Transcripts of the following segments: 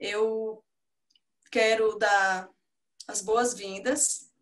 Eu quero dar as boas-vindas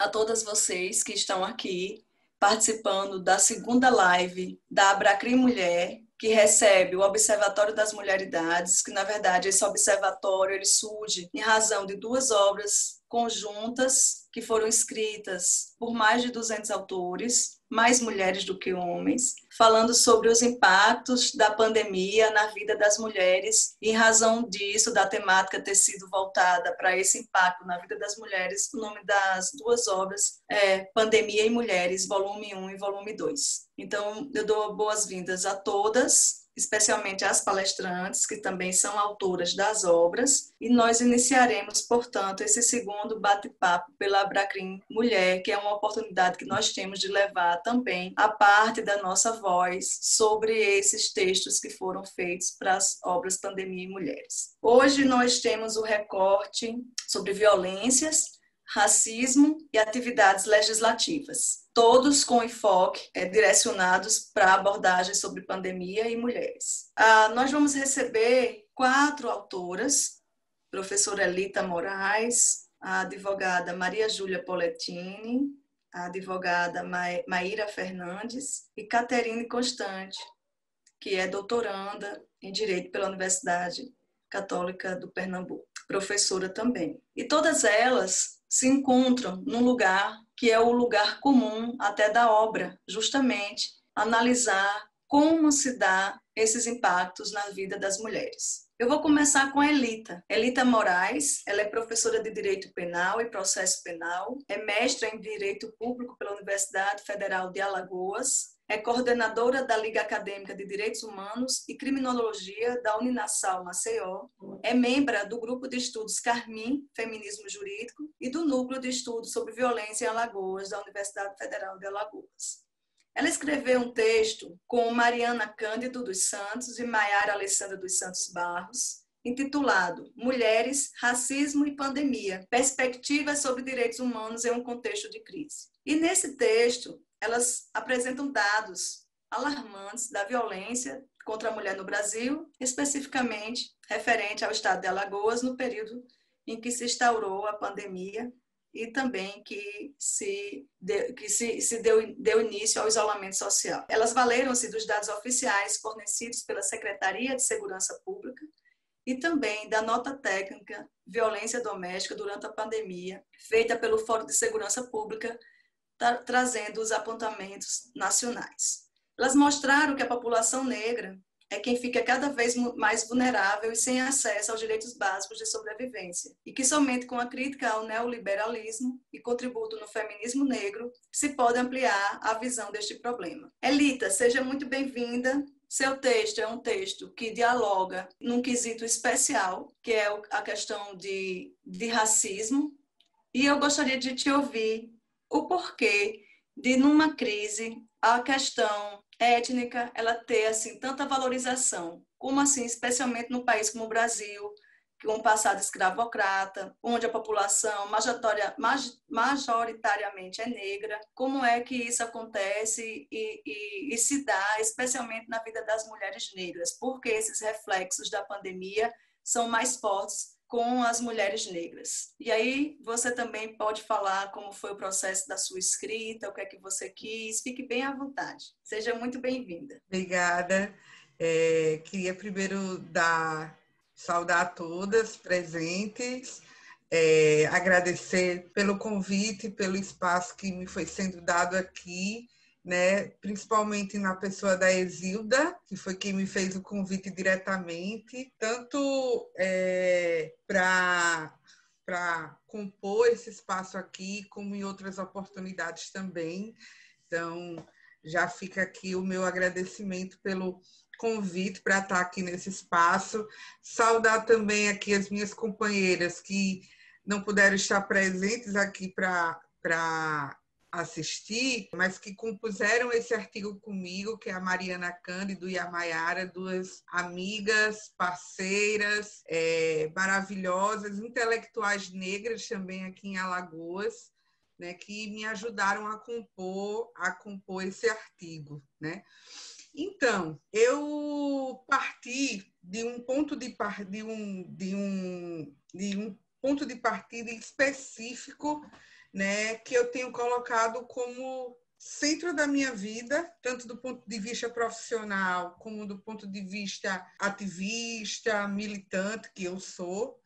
a todas vocês que estão aqui participando da segunda live da Abracrim Mulher, que recebe o Observatório das Mulheridades, que, na verdade, esse observatório ele surge em razão de duas obras conjuntas que foram escritas por mais de 200 autores, mais mulheres do que homens, falando sobre os impactos da pandemia na vida das mulheres. E, em razão disso, da temática ter sido voltada para esse impacto na vida das mulheres, o nome das duas obras é Pandemia e Mulheres, volume 1 e volume 2. Então, eu dou boas-vindas a todas, especialmente às palestrantes, que também são autoras das obras, e nós iniciaremos, portanto, esse segundo bate-papo pela Abracrim Mulher, que é uma oportunidade que nós temos de levar também a parte da nossa voz sobre esses textos que foram feitos para as obras Pandemia e Mulheres. Hoje nós temos o recorte sobre violências, racismo e atividades legislativas, todos com enfoque direcionados para abordagens sobre pandemia e mulheres. Nós vamos receber 4 autoras, professora Elita Moraes, a advogada Maria Júlia Poletini, a advogada Maíra Fernandes e Caterine Constante, que é doutoranda em Direito pela Universidade Católica do Pernambuco, professora também. E todas elas se encontram num lugar que é o lugar comum até da obra, justamente analisar como se dá esses impactos na vida das mulheres. Eu vou começar com a Elita Moraes. Ela é professora de Direito Penal e Processo Penal, é mestra em Direito Público pela Universidade Federal de Alagoas, é coordenadora da Liga Acadêmica de Direitos Humanos e Criminologia da Uninassal Maceió, é membro do Grupo de Estudos Carmim, Feminismo Jurídico, e do Núcleo de Estudos sobre Violência em Alagoas, da Universidade Federal de Alagoas. Ela escreveu um texto com Mariana Cândido dos Santos e Maiara Alessandra dos Santos Barros, intitulado Mulheres, Racismo e Pandemia, Perspectivas sobre Direitos Humanos em um Contexto de Crise. E nesse texto, elas apresentam dados alarmantes da violência contra a mulher no Brasil, especificamente referente ao estado de Alagoas, no período em que se instaurou a pandemia e também que deu início ao isolamento social. Elas valeram-se dos dados oficiais fornecidos pela Secretaria de Segurança Pública e também da nota técnica Violência Doméstica durante a pandemia, feita pelo Fórum de Segurança Pública, trazendo os apontamentos nacionais. Elas mostraram que a população negra é quem fica cada vez mais vulnerável e sem acesso aos direitos básicos de sobrevivência, e que somente com a crítica ao neoliberalismo e contributo no feminismo negro se pode ampliar a visão deste problema. Elita, seja muito bem-vinda. Seu texto é um texto que dialoga num quesito especial, que é a questão de racismo, e eu gostaria de te ouvir o porquê de, numa crise, a questão étnica ela ter assim tanta valorização, como assim, especialmente num país como o Brasil, com um passado escravocrata, onde a população majoritariamente é negra, como é que isso acontece e se dá especialmente na vida das mulheres negras, porque esses reflexos da pandemia são mais fortes com as mulheres negras. E aí você também pode falar como foi o processo da sua escrita, o que é que você quis, fique bem à vontade. Seja muito bem-vinda. Obrigada. Queria primeiro saudar a todas presentes, agradecer pelo convite, pelo espaço que me foi sendo dado aqui, né? Principalmente na pessoa da Exilda, que foi quem me fez o convite diretamente, tanto para compor esse espaço aqui, como em outras oportunidades também. Então, já fica aqui o meu agradecimento pelo convite para estar aqui nesse espaço. Saudar também aqui as minhas companheiras que não puderam estar presentes aqui para assistir, mas que compuseram esse artigo comigo, que é a Mariana Cândido e a Maiara, duas amigas, parceiras, maravilhosas, intelectuais negras também aqui em Alagoas, né, que me ajudaram a compor esse artigo, né? Então, eu parti de um ponto de ponto de partida específico, né, que eu tenho colocado como centro da minha vida, tanto do ponto de vista profissional como do ponto de vista ativista, militante que eu sou,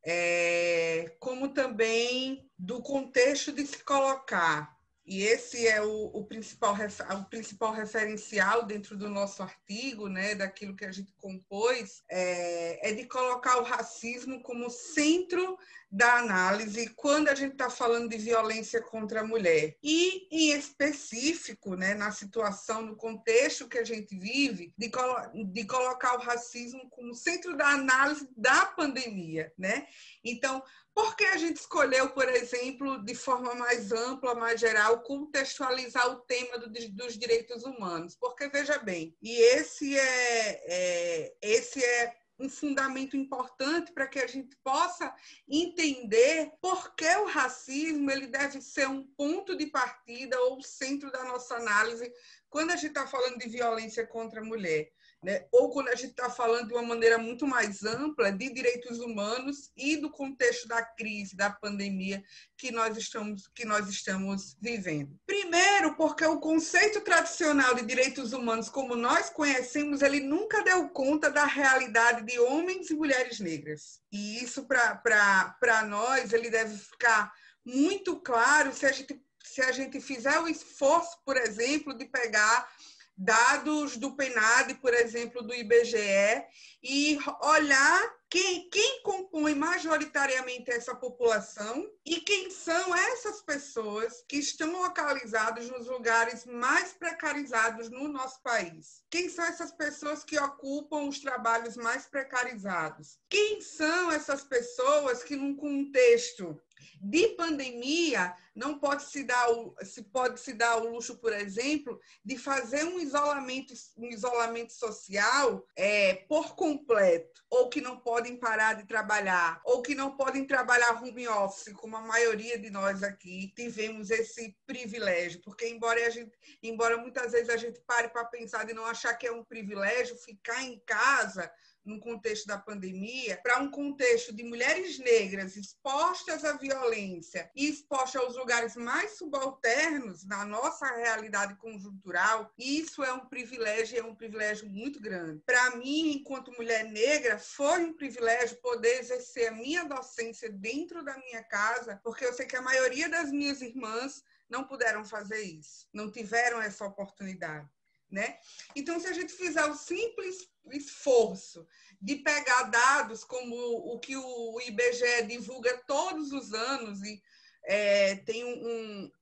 como também do contexto de se colocar. E esse é o principal referencial dentro do nosso artigo, né, daquilo que a gente compôs, é de colocar o racismo como centro da análise quando a gente está falando de violência contra a mulher. E, em específico, né, na situação, no contexto que a gente vive, de colocar o racismo como centro da análise da pandemia, né? Então, por que a gente escolheu, por exemplo, de forma mais ampla, mais geral, contextualizar o tema dos direitos humanos? Porque, veja bem, e esse é um fundamento importante para que a gente possa entender por que o racismo ele deve ser um ponto de partida ou centro da nossa análise quando a gente está falando de violência contra a mulher. Né? Ou quando a gente está falando de uma maneira muito mais ampla de direitos humanos e do contexto da crise, da pandemia que nós estamos vivendo. Primeiro, porque o conceito tradicional de direitos humanos, como nós conhecemos, ele nunca deu conta da realidade de homens e mulheres negras. E isso, para nós, ele deve ficar muito claro se a gente fizer o esforço, por exemplo, de pegar dados do PNAD, por exemplo, do IBGE, e olhar quem compõe majoritariamente essa população e quem são essas pessoas que estão localizadas nos lugares mais precarizados no nosso país. Quem são essas pessoas que ocupam os trabalhos mais precarizados? Quem são essas pessoas que, num contexto de pandemia, não pode se dar o luxo, por exemplo, de fazer um isolamento social por completo, ou que não podem parar de trabalhar, ou que não podem trabalhar home office, como a maioria de nós aqui tivemos esse privilégio, porque embora muitas vezes a gente pare para pensar de não achar que é um privilégio ficar em casa no contexto da pandemia, para um contexto de mulheres negras expostas à violência e expostas aos lugares mais subalternos na nossa realidade conjuntural, isso é um privilégio muito grande. Para mim, enquanto mulher negra, foi um privilégio poder exercer a minha docência dentro da minha casa, porque eu sei que a maioria das minhas irmãs não puderam fazer isso, não tiveram essa oportunidade. Né? Então, se a gente fizer o simples esforço de pegar dados como o que o IBGE divulga todos os anos, e tem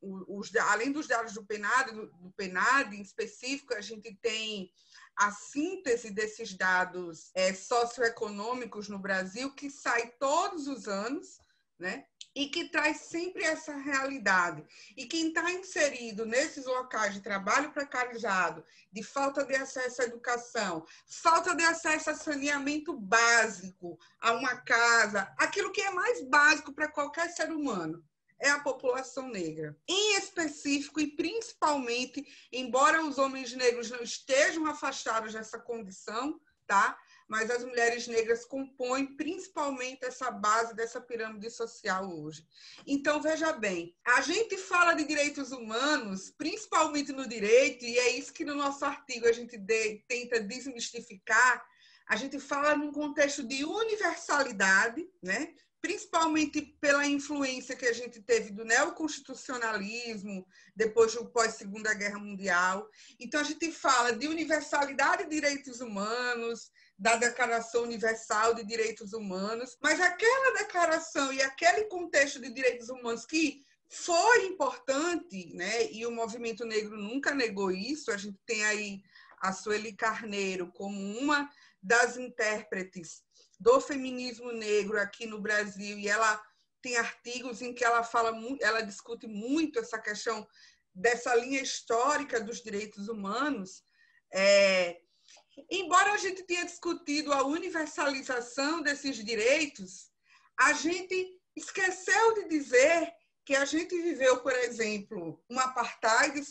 além dos dados do PNAD em específico, a gente tem a síntese desses dados socioeconômicos no Brasil, que sai todos os anos, né? E que traz sempre essa realidade. E quem está inserido nesses locais de trabalho precarizado, de falta de acesso à educação, falta de acesso a saneamento básico, a uma casa, aquilo que é mais básico para qualquer ser humano, é a população negra. Em específico e principalmente, embora os homens negros não estejam afastados dessa condição, tá? Mas as mulheres negras compõem principalmente essa base dessa pirâmide social hoje. Então, veja bem, a gente fala de direitos humanos, principalmente no direito, e é isso que no nosso artigo a gente tenta desmistificar, a gente fala num contexto de universalidade, né? Principalmente pela influência que a gente teve do neoconstitucionalismo, depois do pós-Segunda Guerra Mundial. Então, a gente fala de universalidade de direitos humanos, da Declaração Universal de Direitos Humanos, mas aquela declaração e aquele contexto de direitos humanos que foi importante, né? E o movimento negro nunca negou isso, a gente tem aí a Sueli Carneiro como uma das intérpretes do feminismo negro aqui no Brasil, e ela tem artigos em que ela discute muito essa questão dessa linha histórica dos direitos humanos. Embora a gente tenha discutido a universalização desses direitos, a gente esqueceu de dizer que a gente viveu, por exemplo, um apartheid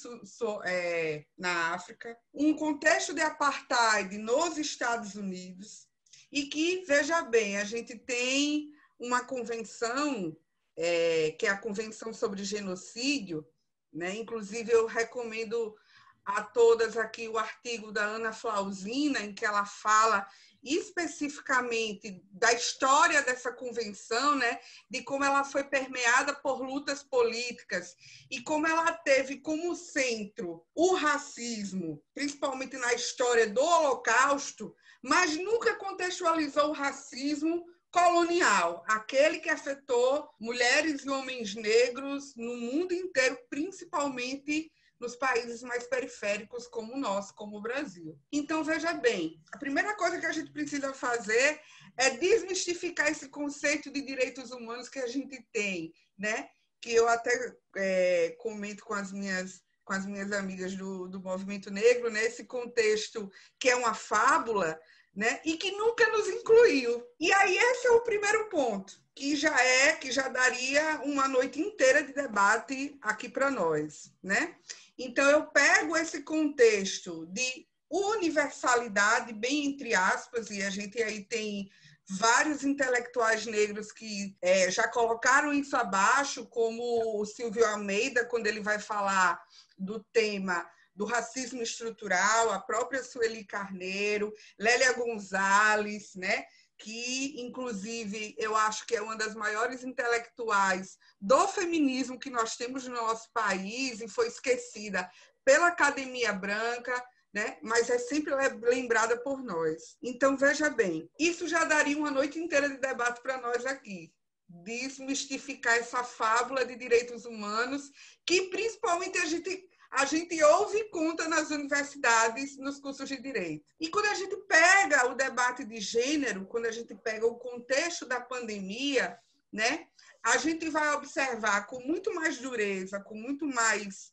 na África, um contexto de apartheid nos Estados Unidos, e que, veja bem, a gente tem uma convenção, que é a Convenção sobre Genocídio, né? Inclusive, eu recomendo a todas aqui o artigo da Ana Flausina, em que ela fala especificamente da história dessa convenção, né, de como ela foi permeada por lutas políticas e como ela teve como centro o racismo, principalmente na história do Holocausto, mas nunca contextualizou o racismo colonial, aquele que afetou mulheres e homens negros no mundo inteiro, principalmente nos países mais periféricos como o nosso, como o Brasil. Então, veja bem, a primeira coisa que a gente precisa fazer é desmistificar esse conceito de direitos humanos que a gente tem, né? Que eu até comento com as minhas amigas do movimento negro, né? Esse contexto que é uma fábula, né? E que nunca nos incluiu. E aí esse é o primeiro ponto, que já daria uma noite inteira de debate aqui para nós, né? Então, eu pego esse contexto de universalidade, bem entre aspas, e a gente aí tem vários intelectuais negros que já colocaram isso abaixo, como o Silvio Almeida, quando ele vai falar do tema do racismo estrutural, a própria Sueli Carneiro, Lélia Gonzalez, né? Que, inclusive, eu acho que é uma das maiores intelectuais do feminismo que nós temos no nosso país e foi esquecida pela Academia Branca, né? Mas é sempre lembrada por nós. Então, veja bem, isso já daria uma noite inteira de debate para nós aqui. Desmistificar essa fábula de direitos humanos que, principalmente, a gente ouve e conta nas universidades, nos cursos de direito. E quando a gente pega o debate de gênero, quando a gente pega o contexto da pandemia, né, a gente vai observar com muito mais dureza, com muito mais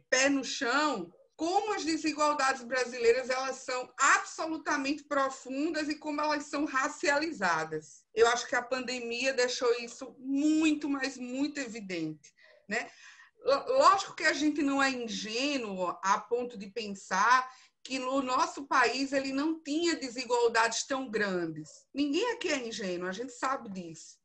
pé no chão, como as desigualdades brasileiras elas são absolutamente profundas e como elas são racializadas. Eu acho que a pandemia deixou isso muito, mas muito evidente, né? Lógico que a gente não é ingênuo a ponto de pensar que no nosso país ele não tinha desigualdades tão grandes. Ninguém aqui é ingênuo, a gente sabe disso.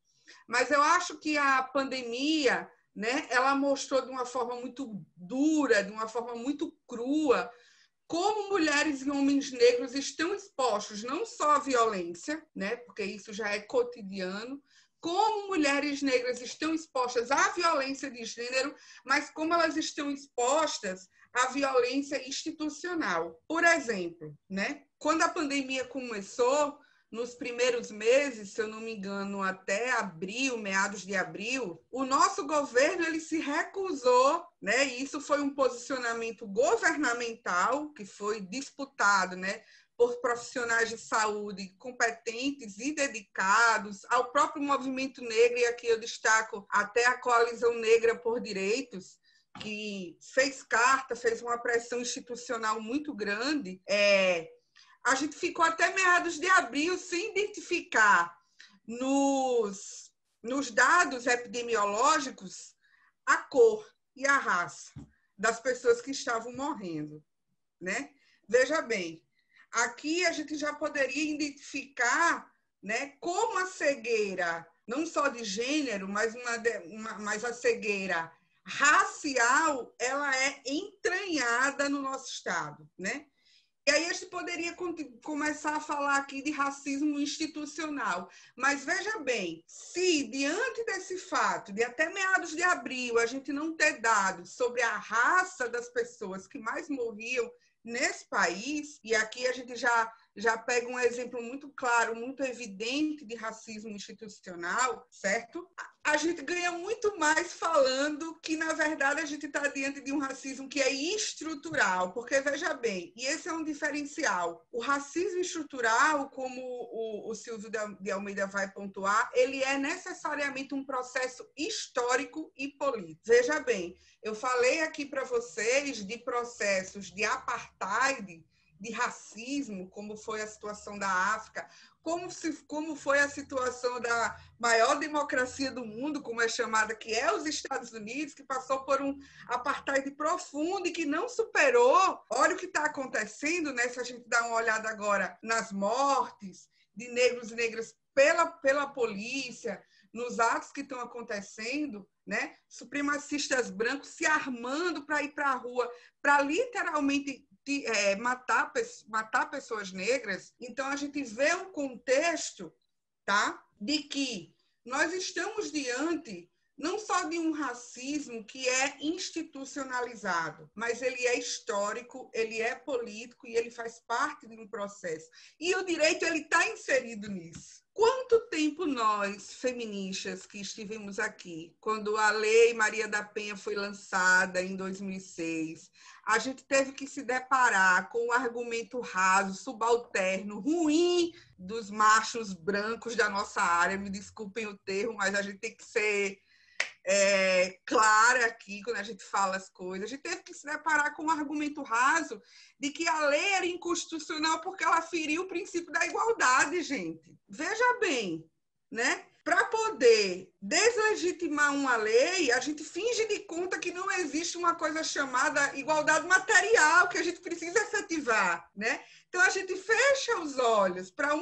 Mas eu acho que a pandemia, né, ela mostrou de uma forma muito dura, de uma forma muito crua, como mulheres e homens negros estão expostos não só à violência, né, porque isso já é cotidiano, como mulheres negras estão expostas à violência de gênero, mas como elas estão expostas à violência institucional. Por exemplo, né, quando a pandemia começou, nos primeiros meses, se eu não me engano, até abril, meados de abril, o nosso governo ele se recusou, né? E isso foi um posicionamento governamental que foi disputado, né, por profissionais de saúde competentes e dedicados ao próprio movimento negro, e aqui eu destaco até a Coalizão Negra por Direitos, que fez carta, fez uma pressão institucional muito grande. A gente ficou até meados de abril sem identificar nos dados epidemiológicos a cor e a raça das pessoas que estavam morrendo, né? Veja bem, aqui a gente já poderia identificar, né, como a cegueira, não só de gênero, mas a cegueira racial, ela é entranhada no nosso Estado, né? E aí a gente poderia começar a falar aqui de racismo institucional. Mas veja bem, se diante desse fato, de até meados de abril, a gente não ter dados sobre a raça das pessoas que mais morriam nesse país, e aqui a gente já pega um exemplo muito claro, muito evidente de racismo institucional, certo? A gente ganha muito mais falando que, na verdade, a gente está diante de um racismo que é estrutural, porque, veja bem, e esse é um diferencial, o racismo estrutural, como o Silvio de Almeida vai pontuar, ele é necessariamente um processo histórico e político. Veja bem, eu falei aqui para vocês de processos de apartheid de racismo, como foi a situação da África, como foi a situação da maior democracia do mundo, como é chamada, que é os Estados Unidos, que passou por um apartheid profundo e que não superou. Olha o que está acontecendo, né? Se a gente dá uma olhada agora nas mortes de negros e negras pela polícia, nos atos que estão acontecendo, né? Supremacistas brancos se armando para ir para a rua, para literalmente matar pessoas negras. Então, a gente vê um contexto, tá, de que nós estamos diante não só de um racismo que é institucionalizado, mas ele é histórico, ele é político e ele faz parte de um processo. E o direito ele está inserido nisso. Quanto tempo nós, feministas, que estivemos aqui, quando a Lei Maria da Penha foi lançada em 2006, a gente teve que se deparar com o argumento raso, subalterno, ruim dos machos brancos da nossa área, me desculpem o termo, mas a gente tem que ser clara aqui quando a gente fala as coisas. A gente teve que se deparar com um argumento raso de que a lei era inconstitucional porque ela feriu o princípio da igualdade, gente. Veja bem, né? Para poder deslegitimar uma lei, a gente finge de conta que não existe uma coisa chamada igualdade material que a gente precisa efetivar, né? Então a gente fecha os olhos para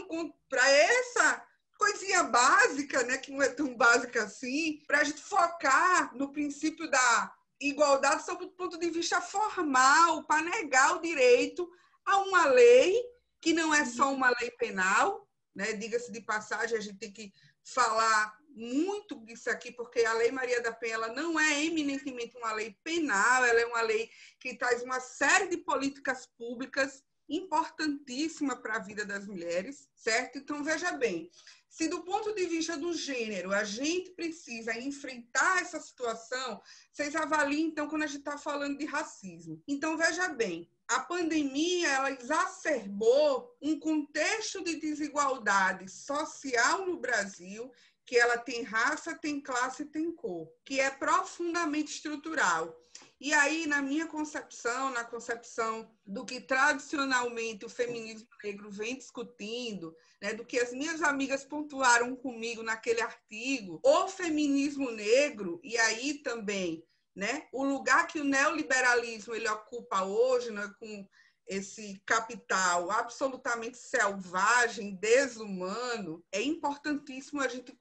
essa coisinha básica, né, que não é tão básica assim, para a gente focar no princípio da igualdade sob o ponto de vista formal, para negar o direito a uma lei que não é só uma lei penal, né? Diga-se de passagem, a gente tem que falar muito disso aqui, porque a Lei Maria da Penha ela não é eminentemente uma lei penal, ela é uma lei que traz uma série de políticas públicas importantíssima para a vida das mulheres, certo? Então, veja bem, se do ponto de vista do gênero a gente precisa enfrentar essa situação, vocês avaliem, então, quando a gente está falando de racismo. Então, veja bem, a pandemia ela exacerbou um contexto de desigualdade social no Brasil, que ela tem raça, tem classe e tem cor, que é profundamente estrutural. E aí, na minha concepção, na concepção do que tradicionalmente o feminismo negro vem discutindo, né, do que as minhas amigas pontuaram comigo naquele artigo, o feminismo negro, e aí também, né, o lugar que o neoliberalismo ele ocupa hoje, né, com esse capital absolutamente selvagem, desumano, é importantíssimo a gente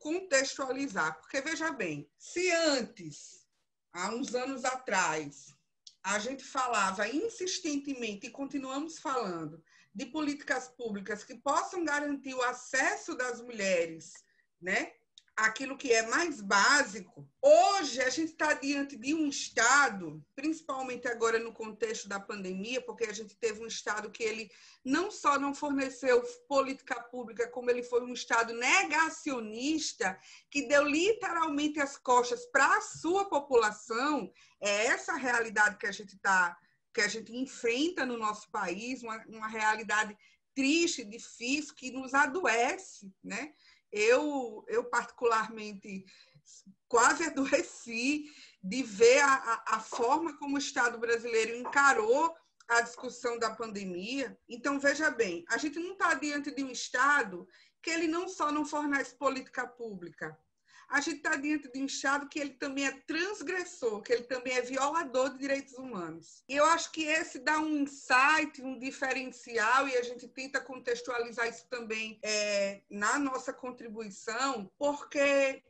contextualizar. Porque, veja bem, se antes, há uns anos atrás, a gente falava insistentemente, e continuamos falando, de políticas públicas que possam garantir o acesso das mulheres, né, aquilo que é mais básico. Hoje, a gente está diante de um Estado, principalmente agora no contexto da pandemia, porque a gente teve um Estado que ele não só não forneceu política pública, como ele foi um Estado negacionista, que deu literalmente as costas para a sua população. É essa a realidade que a gente enfrenta no nosso país, uma realidade triste, difícil, que nos adoece, né? Eu particularmente, quase adoeci de ver a forma como o Estado brasileiro encarou a discussão da pandemia. Então, veja bem, a gente não está diante de um Estado que ele não só não fornece política pública, a gente está diante de um Estado que ele também é transgressor, que ele também é violador de direitos humanos. E eu acho que esse dá um insight, um diferencial, e a gente tenta contextualizar isso também na nossa contribuição, porque,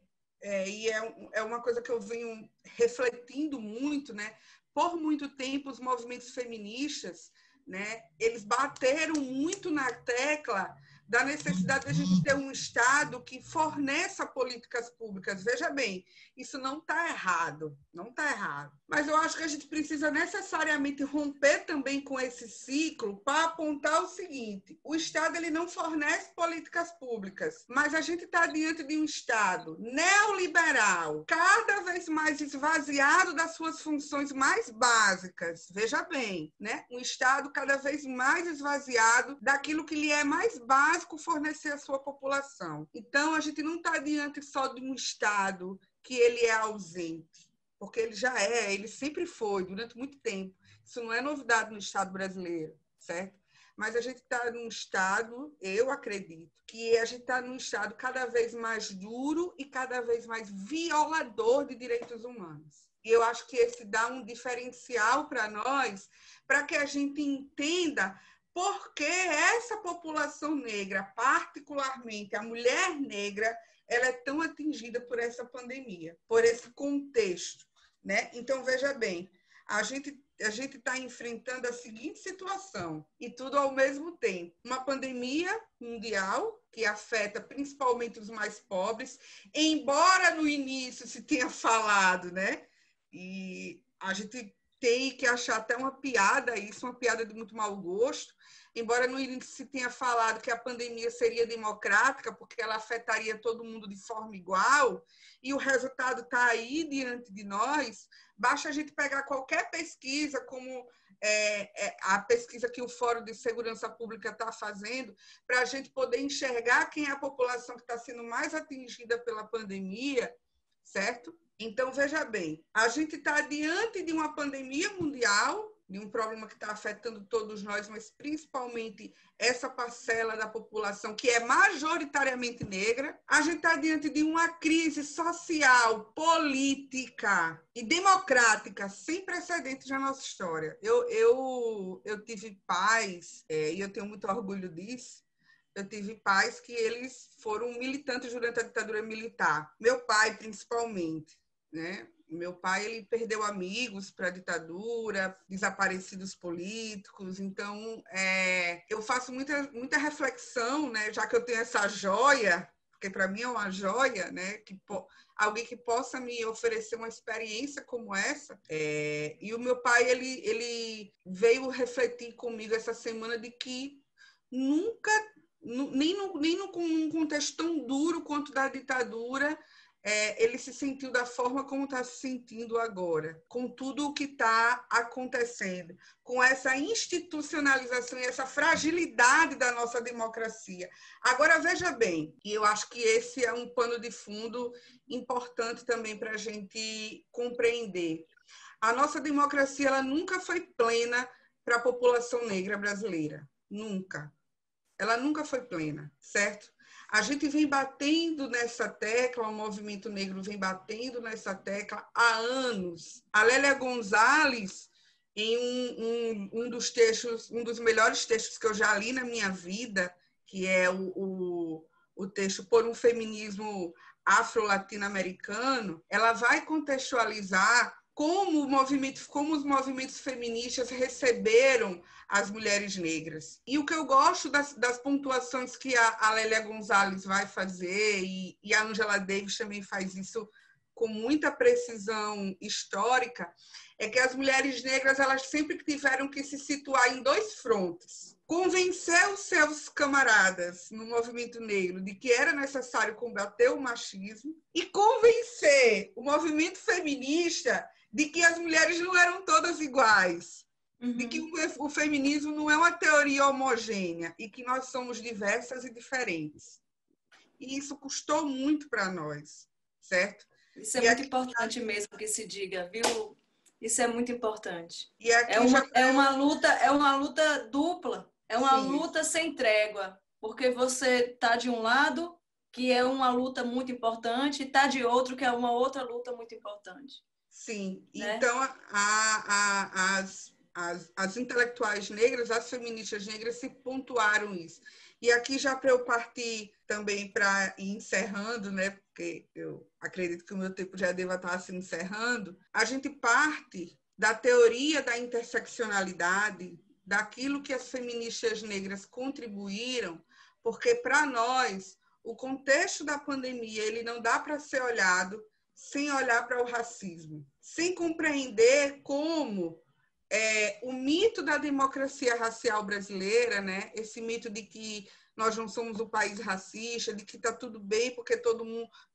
e é uma coisa que eu venho refletindo muito, né? Por muito tempo, os movimentos feministas, né, eles bateram muito na tecla da necessidade de a gente ter um Estado que forneça políticas públicas. Veja bem, isso não está errado, não está errado. Mas eu acho que a gente precisa necessariamente romper também com esse ciclo para apontar o seguinte: o Estado ele não fornece políticas públicas, mas a gente está diante de um Estado neoliberal, cada vez mais esvaziado das suas funções mais básicas. Veja bem, né? Um Estado cada vez mais esvaziado daquilo que lhe é mais básico fornecer à sua população. Então, a gente não está diante só de um Estado que ele é ausente, porque ele já ele sempre foi, durante muito tempo, Isso não é novidade no Estado brasileiro, certo? Mas a gente está num Estado, eu acredito, que a gente está num Estado cada vez mais duro e cada vez mais violador de direitos humanos. E eu acho que esse dá um diferencial para nós, para que a gente entenda por que essa população negra, particularmente a mulher negra, ela é tão atingida por essa pandemia, por esse contexto, né? Então, veja bem, a gente está enfrentando a seguinte situação, e tudo ao mesmo tempo. Uma pandemia mundial que afeta principalmente os mais pobres, embora no início se tenha falado, né? E a gente tem que achar até uma piada isso, uma piada de muito mau gosto, embora no início se tenha falado que a pandemia seria democrática, porque ela afetaria todo mundo de forma igual, e o resultado está aí diante de nós. Basta a gente pegar qualquer pesquisa, como a pesquisa que o Fórum de Segurança Pública está fazendo, para a gente poder enxergar quem é a população que está sendo mais atingida pela pandemia, certo? Então, veja bem, a gente está diante de uma pandemia mundial, de um problema que está afetando todos nós, mas principalmente essa parcela da população que é majoritariamente negra. A gente está diante de uma crise social, política e democrática sem precedentes na nossa história. Eu tive pais, e eu tenho muito orgulho disso, eu tive pais que eles foram militantes durante a ditadura militar. Meu pai, principalmente, né? Meu pai, ele perdeu amigos para a ditadura, desaparecidos políticos. Então, eu faço muita reflexão, né? Já que eu tenho essa joia, porque para mim é uma joia, né? Alguém que possa me oferecer uma experiência como essa. E o meu pai, ele veio refletir comigo essa semana de que nunca, nem num contexto tão duro quanto da ditadura, ele se sentiu da forma como está se sentindo agora, com tudo o que está acontecendo, com essa institucionalização e essa fragilidade da nossa democracia. Agora, veja bem, e eu acho que esse é um pano de fundo importante também para a gente compreender. A nossa democracia ela nunca foi plena para a população negra brasileira. Nunca. Ela nunca foi plena, certo? A gente vem batendo nessa tecla, o movimento negro vem batendo nessa tecla há anos. A Lélia Gonzalez, em um dos textos, um dos melhores textos que eu já li na minha vida, que é o texto Por um Feminismo Afro-Latino-Americano, ela vai contextualizar como os movimentos feministas receberam as mulheres negras. E o que eu gosto das pontuações que a Lélia Gonzalez vai fazer, e a Angela Davis também faz isso com muita precisão histórica, é que as mulheres negras elas sempre tiveram que se situar em dois frontes. Convencer os seus camaradas no movimento negro de que era necessário combater o machismo e convencer o movimento feminista de que as mulheres não eram todas iguais, de que o feminismo não é uma teoria homogênea e que nós somos diversas e diferentes. E isso custou muito para nós, certo? Isso é muito importante mesmo que se diga, viu? Isso é muito importante. E aqui é uma luta dupla, é uma Sim. luta sem trégua, porque você está de um lado, que é uma luta muito importante, e está de outro, que é uma outra luta muito importante. Sim, né? Então as intelectuais negras, as feministas negras se pontuaram isso. E aqui já para eu partir também para ir encerrando, né, porque eu acredito que o meu tempo já deva estar se encerrando, a gente parte da teoria da interseccionalidade, daquilo que as feministas negras contribuíram, porque para nós o contexto da pandemia ele não dá para ser olhado sem olhar para o racismo, sem compreender como o mito da democracia racial brasileira, né? Esse mito de que nós não somos um país racista, de que está tudo bem porque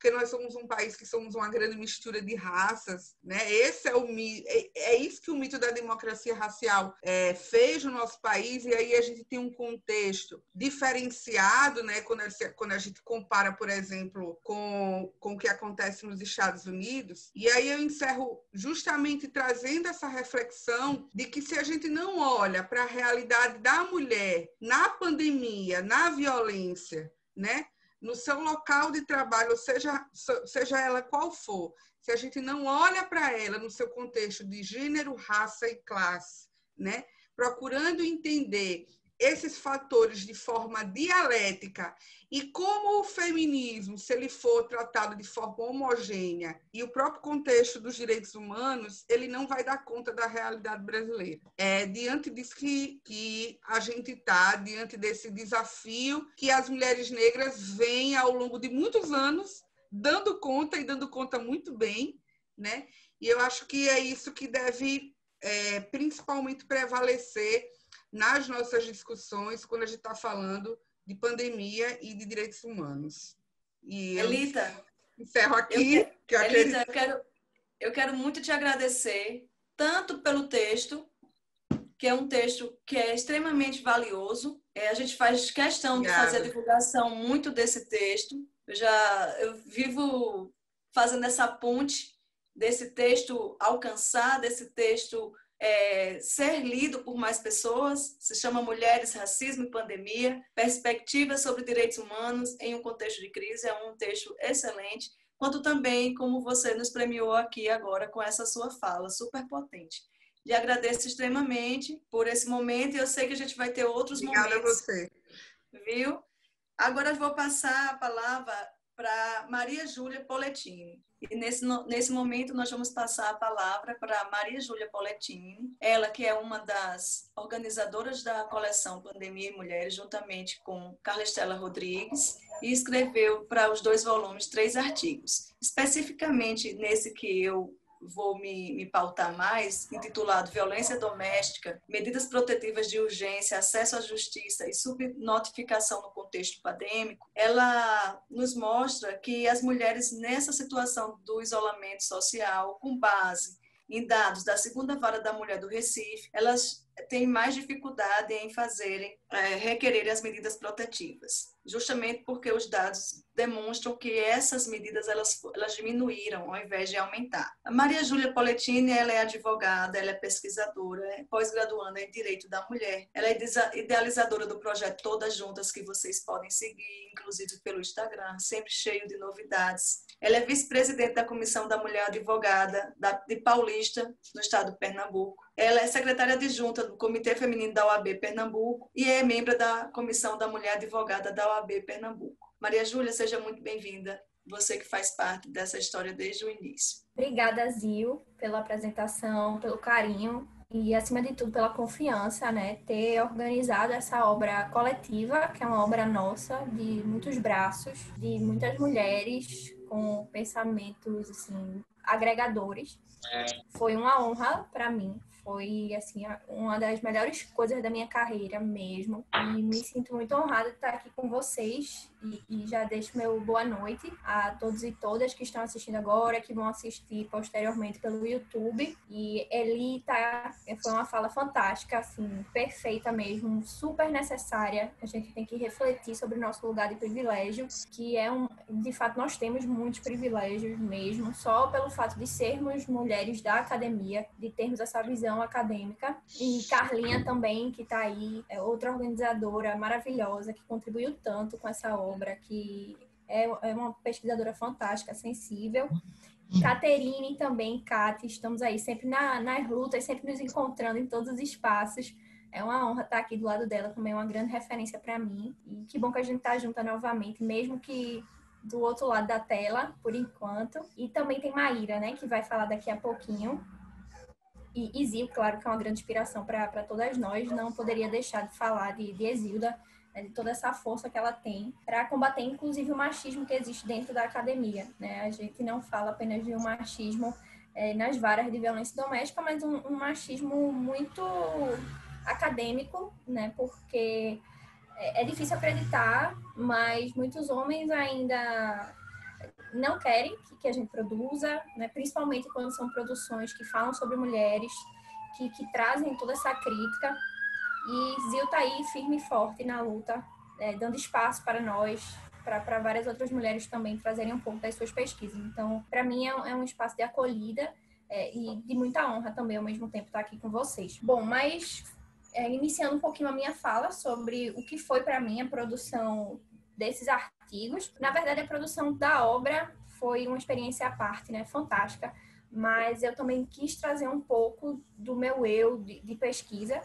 nós somos um país que somos uma grande mistura de raças, né? Esse é o mito, é isso que o mito da democracia racial fez no nosso país, e aí a gente tem um contexto diferenciado, né? Quando a gente compara, por exemplo, com o que acontece nos Estados Unidos. E aí eu encerro justamente trazendo essa reflexão de que se a gente não olha para a realidade da mulher na pandemia, na violência, né? No seu local de trabalho, seja ela qual for, se a gente não olha para ela no seu contexto de gênero, raça e classe, né? Procurando entender esses fatores de forma dialética e como o feminismo, se ele for tratado de forma homogênea e o próprio contexto dos direitos humanos, ele não vai dar conta da realidade brasileira. É diante disso que a gente está, diante desse desafio que as mulheres negras vêm ao longo de muitos anos dando conta e dando conta muito bem, né? E eu acho que é isso que deve principalmente prevalecer nas nossas discussões quando a gente está falando de pandemia e de direitos humanos. E eu Elita, encerro aqui. Elita, eu quero muito te agradecer, tanto pelo texto, que é um texto que é extremamente valioso. A gente faz questão de fazer a divulgação muito desse texto. Eu vivo fazendo essa ponte desse texto alcançar, desse texto ser lido por mais pessoas. Se chama Mulheres, Racismo e Pandemia, Perspectivas sobre Direitos Humanos em um Contexto de Crise. É um texto excelente, quanto também como você nos premiou aqui agora com essa sua fala super potente. Lhe agradeço extremamente por esse momento e eu sei que a gente vai ter outros momentos. Obrigada a você. Viu? Agora eu vou passar a palavra para Maria Júlia Poletini. E nesse momento nós vamos passar a palavra para Maria Júlia Poletini, ela que é uma das organizadoras da coleção Pandemia e Mulheres, juntamente com Carla Estela Rodrigues, e escreveu para os 2 volumes 3 artigos. Especificamente nesse que eu vou me pautar mais, intitulado Violência Doméstica, Medidas Protetivas de Urgência, Acesso à Justiça e Subnotificação no Contexto Pandêmico, ela nos mostra que as mulheres nessa situação do isolamento social, com base em dados da Segunda Vara da Mulher do Recife, elas têm mais dificuldade em requererem as medidas protetivas, justamente porque os dados demonstram que essas medidas elas diminuíram ao invés de aumentar. A Maria Júlia Poletini, ela é advogada, ela é pesquisadora, é pós-graduanda em Direito da Mulher, ela é idealizadora do projeto Todas Juntas, que vocês podem seguir, inclusive pelo Instagram, sempre cheio de novidades. Ela é vice-presidente da Comissão da Mulher Advogada de Paulista, no estado de Pernambuco. Ela é secretária adjunta do Comitê Feminino da OAB Pernambuco e é membro da Comissão da Mulher Advogada da OAB Pernambuco. Maria Júlia, seja muito bem-vinda, você que faz parte dessa história desde o início. Obrigada, Zil, pela apresentação, pelo carinho e, acima de tudo, pela confiança, né? Ter organizado essa obra coletiva, que é uma obra nossa, de muitos braços, de muitas mulheres com pensamentos, assim, agregadores. Foi uma honra para mim. Foi, assim, uma das melhores coisas da minha carreira mesmo. E me sinto muito honrada de estar aqui com vocês. E já deixo meu boa noite a todos e todas que estão assistindo agora, que vão assistir posteriormente pelo YouTube. E Elita, foi uma fala fantástica, assim, perfeita mesmo, super necessária. A gente tem que refletir sobre o nosso lugar de privilégio, que de fato, nós temos muitos privilégios mesmo, só pelo fato de sermos mulheres da academia, de termos essa visão acadêmica. E Carlinha também, que está aí, é outra organizadora maravilhosa, que contribuiu tanto com essa obra, que é uma pesquisadora fantástica, sensível. Caterine também, Cate, estamos aí sempre nas lutas, sempre nos encontrando em todos os espaços. É uma honra estar aqui do lado dela, também é uma grande referência para mim. E que bom que a gente está junta novamente, mesmo que do outro lado da tela, por enquanto. E também tem Maíra, né, que vai falar daqui a pouquinho. E Exil, claro, que é uma grande inspiração para todas nós. Não poderia deixar de falar de Exilda, né, de toda essa força que ela tem para combater, inclusive, o machismo que existe dentro da academia, né? A gente não fala apenas de um machismo nas varas de violência doméstica, mas um machismo muito acadêmico, né? Porque É difícil acreditar, mas muitos homens ainda não querem que a gente produza, né? Principalmente quando são produções que falam sobre mulheres, que trazem toda essa crítica. E Zil está aí firme e forte na luta, dando espaço para nós, para várias outras mulheres também trazerem um pouco das suas pesquisas. Então, para mim, é um espaço de acolhida e de muita honra também, ao mesmo tempo, estar aqui com vocês. Bom, mas iniciando um pouquinho a minha fala sobre o que foi para mim a produção desses artigos. Na verdade, a produção da obra foi uma experiência à parte, né? Fantástica, mas eu também quis trazer um pouco do meu eu de pesquisa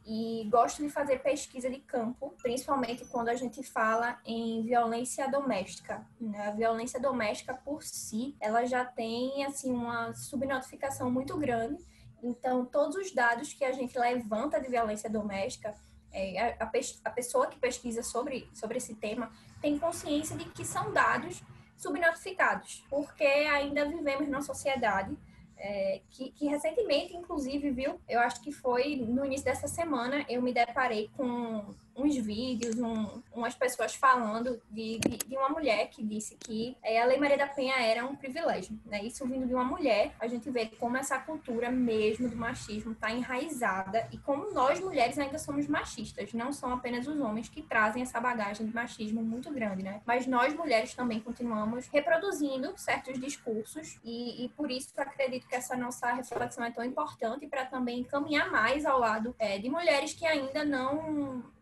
e gosto de fazer pesquisa de campo, principalmente quando a gente fala em violência doméstica, né? A violência doméstica por si, ela já tem assim uma subnotificação muito grande. Então, todos os dados que a gente levanta de violência doméstica, a pessoa que pesquisa sobre esse tema tem consciência de que são dados subnotificados, porque ainda vivemos numa sociedade que recentemente, inclusive, viu? Eu acho que foi no início dessa semana, eu me deparei com uns vídeos, umas pessoas falando de uma mulher que disse que a Lei Maria da Penha era um privilégio, né? Isso vindo de uma mulher, a gente vê como essa cultura mesmo do machismo está enraizada e como nós mulheres ainda somos machistas, não são apenas os homens que trazem essa bagagem de machismo muito grande, né? Mas nós mulheres também continuamos reproduzindo certos discursos e por isso eu acredito que essa nossa reflexão é tão importante para também caminhar mais ao lado de mulheres que ainda não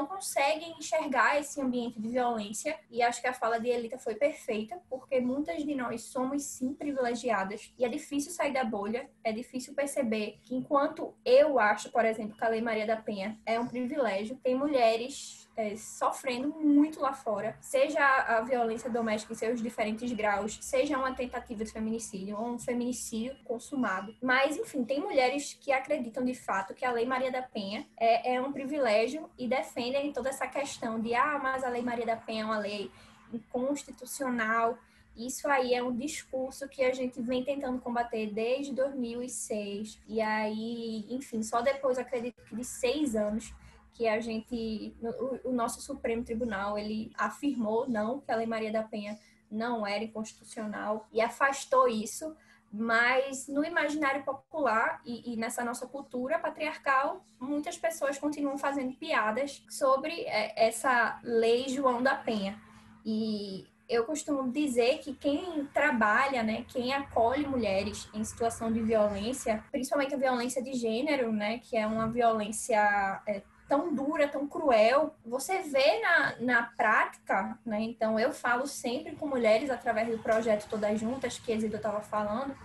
conseguem enxergar esse ambiente de violência. E acho que a fala de Elita foi perfeita, porque muitas de nós somos sim privilegiadas e é difícil sair da bolha, é difícil perceber que enquanto eu acho, por exemplo, que a Lei Maria da Penha é um privilégio, tem mulheres sofrendo muito lá fora, seja a violência doméstica em seus diferentes graus, seja uma tentativa de feminicídio ou um feminicídio consumado. Mas, enfim, tem mulheres que acreditam de fato que a Lei Maria da Penha é um privilégio e defendem toda essa questão de mas a Lei Maria da Penha é uma lei inconstitucional. Isso aí é um discurso que a gente vem tentando combater desde 2006. E aí, enfim, só depois, acredito que de 6 anos, que a gente, o nosso Supremo Tribunal, ele afirmou não, que a Lei Maria da Penha não era inconstitucional e afastou isso, mas no imaginário popular e nessa nossa cultura patriarcal, muitas pessoas continuam fazendo piadas sobre essa Lei João da Penha. E eu costumo dizer que quem trabalha, né, quem acolhe mulheres em situação de violência, principalmente a violência de gênero, né, que é uma violência tão dura, tão cruel, você vê na prática, né? Então, eu falo sempre com mulheres através do projeto Todas Juntas, que a Isilda estava falando,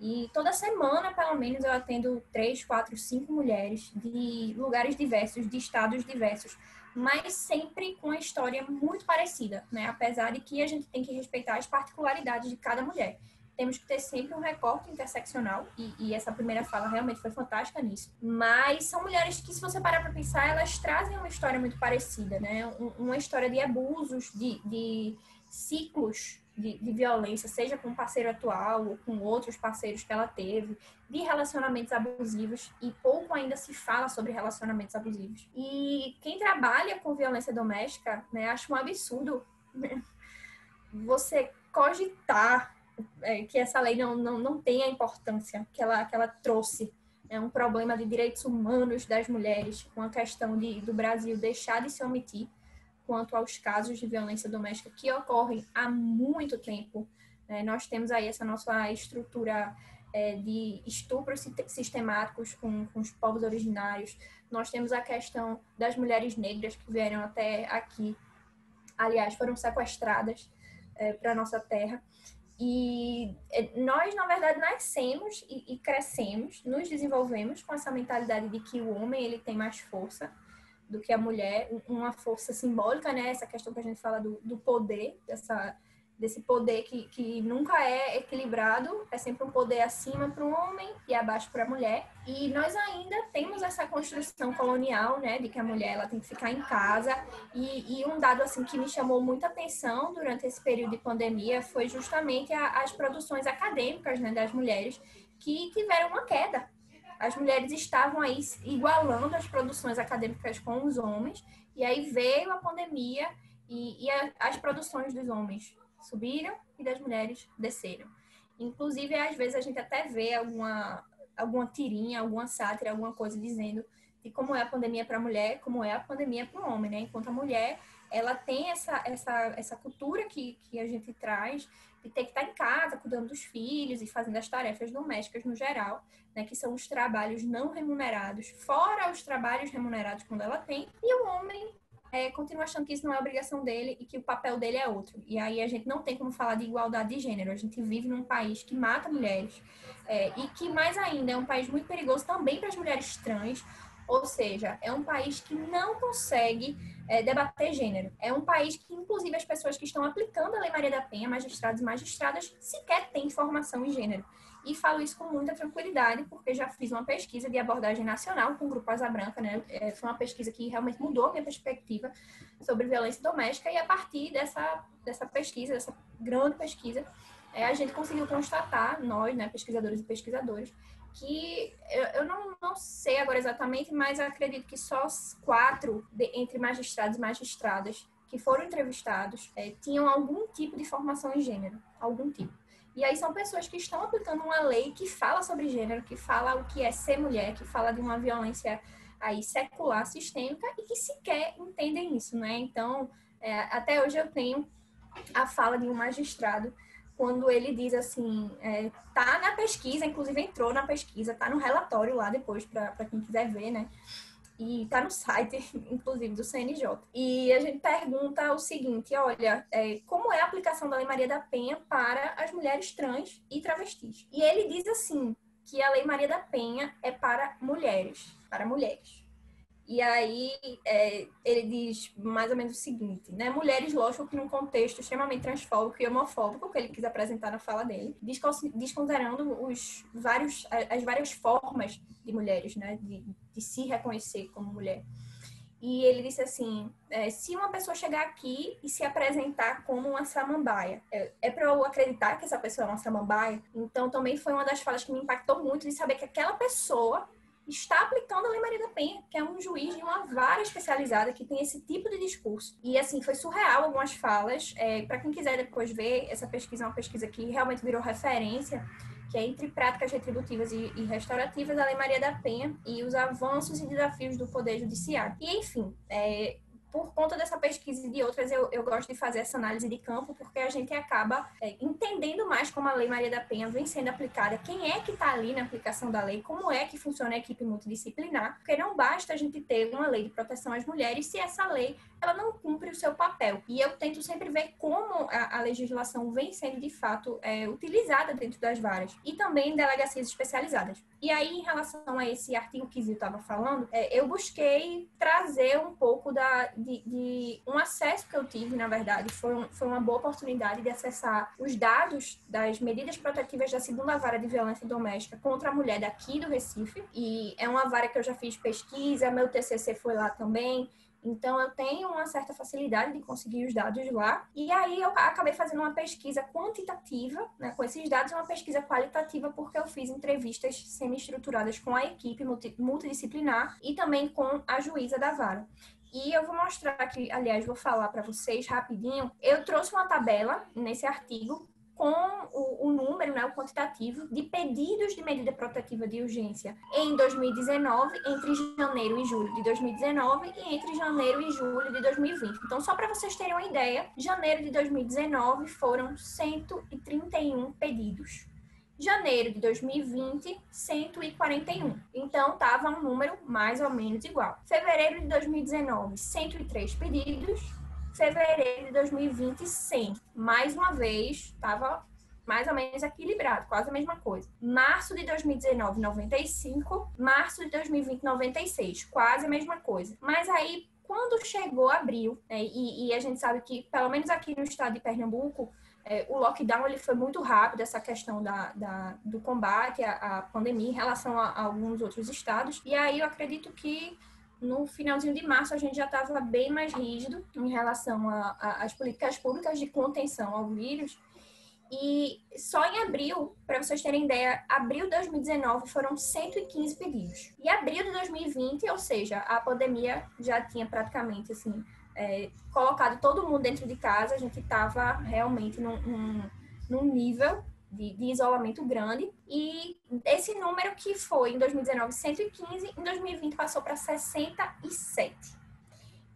e toda semana, pelo menos, eu atendo 3, 4, 5 mulheres de lugares diversos, de estados diversos, mas sempre com uma história muito parecida, né? Apesar de que a gente tem que respeitar as particularidades de cada mulher. Temos que ter sempre um recorte interseccional, e essa primeira fala realmente foi fantástica nisso. Mas são mulheres que, se você parar para pensar, elas trazem uma história muito parecida, né? Uma história de abusos, de ciclos de violência, seja com o parceiro atual ou com outros parceiros que ela teve, de relacionamentos abusivos, e pouco ainda se fala sobre relacionamentos abusivos. E quem trabalha com violência doméstica, né, acha um absurdo, né, você cogitar que essa lei não tem a importância que ela trouxe. É um problema de direitos humanos das mulheres, com a questão do Brasil deixar de se omitir quanto aos casos de violência doméstica que ocorrem há muito tempo. Nós temos aí essa nossa estrutura de estupros sistemáticos com os povos originários. Nós temos a questão das mulheres negras que vieram até aqui, aliás, foram sequestradas para a nossa terra. E nós, na verdade, nascemos e crescemos, nos desenvolvemos com essa mentalidade de que o homem ele tem mais força do que a mulher, uma força simbólica, né? Essa questão que a gente fala do poder, desse poder que nunca é equilibrado, é sempre um poder acima para o homem e abaixo para a mulher. E nós ainda temos essa construção colonial, né, de que a mulher ela tem que ficar em casa. E um dado assim que me chamou muita atenção durante esse período de pandemia foi justamente as produções acadêmicas, né, das mulheres que tiveram uma queda. as mulheres estavam aí igualando as produções acadêmicas com os homens, e aí veio a pandemia e as produções dos homens subiram e das mulheres desceram. Inclusive, às vezes, a gente até vê alguma tirinha, alguma sátira, alguma coisa dizendo de como é a pandemia para a mulher, como é a pandemia para o homem, né? Enquanto a mulher, ela tem essa cultura que a gente traz de ter que estar em casa, cuidando dos filhos e fazendo as tarefas domésticas no geral, né? Que são os trabalhos não remunerados, fora os trabalhos remunerados quando ela tem, e o homem continua achando que isso não é obrigação dele e que o papel dele é outro. E aí a gente não tem como falar de igualdade de gênero. A gente vive num país que mata mulheres e que, mais ainda, é um país muito perigoso também para as mulheres trans. Ou seja, é um país que não consegue debater gênero. É um país que, inclusive, as pessoas que estão aplicando a Lei Maria da Penha, magistrados e magistradas, sequer têm formação em gênero. E falo isso com muita tranquilidade, porque já fiz uma pesquisa de abordagem nacional com o Grupo Asa Branca, né? Foi uma pesquisa que realmente mudou a minha perspectiva sobre violência doméstica, e a partir dessa pesquisa, dessa grande pesquisa, a gente conseguiu constatar, nós, né, pesquisadores e pesquisadoras, que eu não sei agora exatamente, mas acredito que só 4 entre magistrados e magistradas que foram entrevistados tinham algum tipo de formação em gênero, algum tipo. E aí são pessoas que estão aplicando uma lei que fala sobre gênero, que fala o que é ser mulher, que fala de uma violência aí secular, sistêmica, e que sequer entendem isso, né? Então, até hoje eu tenho a fala de um magistrado quando ele diz assim, tá na pesquisa, inclusive entrou na pesquisa, tá no relatório lá depois para quem quiser ver, né? E tá no site, inclusive, do CNJ. E a gente pergunta o seguinte, olha, como é a aplicação da Lei Maria da Penha para as mulheres trans e travestis? E ele diz assim, que a Lei Maria da Penha é para mulheres, E aí ele diz mais ou menos o seguinte, né? Mulheres, lógico que num contexto extremamente transfóbico e homofóbico, que ele quis apresentar na fala dele, desconsiderando as várias formas de mulheres, né? De se reconhecer como mulher. E ele disse assim, se uma pessoa chegar aqui e se apresentar como uma samambaia, para eu acreditar que essa pessoa é uma samambaia? Então também foi uma das falas que me impactou muito, de saber que aquela pessoa está aplicando a Lei Maria da Penha, que é um juiz de uma vara especializada que tem esse tipo de discurso. E, assim, foi surreal algumas falas. Para quem quiser depois ver, essa pesquisa é uma pesquisa que realmente virou referência, que é entre práticas retributivas e restaurativas da Lei Maria da Penha e os avanços e desafios do Poder Judiciário. E, enfim, por conta dessa pesquisa e de outras, eu gosto de fazer essa análise de campo, porque a gente acaba entendendo mais como a Lei Maria da Penha vem sendo aplicada, quem é que está ali na aplicação da lei, como é que funciona a equipe multidisciplinar, porque não basta a gente ter uma lei de proteção às mulheres se essa lei ela não cumpre o seu papel. E eu tento sempre ver como a legislação vem sendo, de fato, utilizada dentro das varas e também em delegacias especializadas. E aí, em relação a esse artigo que Zil estava falando, eu busquei trazer um pouco de um acesso que eu tive, na verdade, foi uma boa oportunidade de acessar os dados das medidas protetivas da 2ª Vara de Violência Doméstica contra a mulher daqui do Recife, e é uma vara que eu já fiz pesquisa, meu TCC foi lá também, então eu tenho uma certa facilidade de conseguir os dados lá, e aí eu acabei fazendo uma pesquisa quantitativa, né, com esses dados, e uma pesquisa qualitativa, porque eu fiz entrevistas semi-estruturadas com a equipe multidisciplinar e também com a juíza da vara. E eu vou mostrar aqui, aliás, vou falar para vocês rapidinho. Eu trouxe uma tabela nesse artigo com o número, né, o quantitativo de pedidos de medida protetiva de urgência em 2019, entre janeiro e julho de 2019 e entre janeiro e julho de 2020. Então, só para vocês terem uma ideia, janeiro de 2019 foram 131 pedidos. Janeiro de 2020, 141. Então, estava um número mais ou menos igual. Fevereiro de 2019, 103 pedidos. Fevereiro de 2020, 100. Mais uma vez, estava mais ou menos equilibrado, quase a mesma coisa. Março de 2019, 95. Março de 2020, 96. Quase a mesma coisa. Mas aí, quando chegou abril, e a gente sabe que, pelo menos aqui no estado de Pernambuco, o lockdown ele foi muito rápido, essa questão do combate à pandemia em relação a alguns outros estados. E aí eu acredito que no finalzinho de março a gente já estava bem mais rígido em relação às políticas públicas de contenção ao vírus. E só em abril, para vocês terem ideia, abril de 2019 foram 115 pedidos. E abril de 2020, ou seja, a pandemia já tinha praticamente assim, colocado todo mundo dentro de casa, a gente estava realmente num nível de isolamento grande. E esse número que foi em 2019 115, em 2020 passou para 67.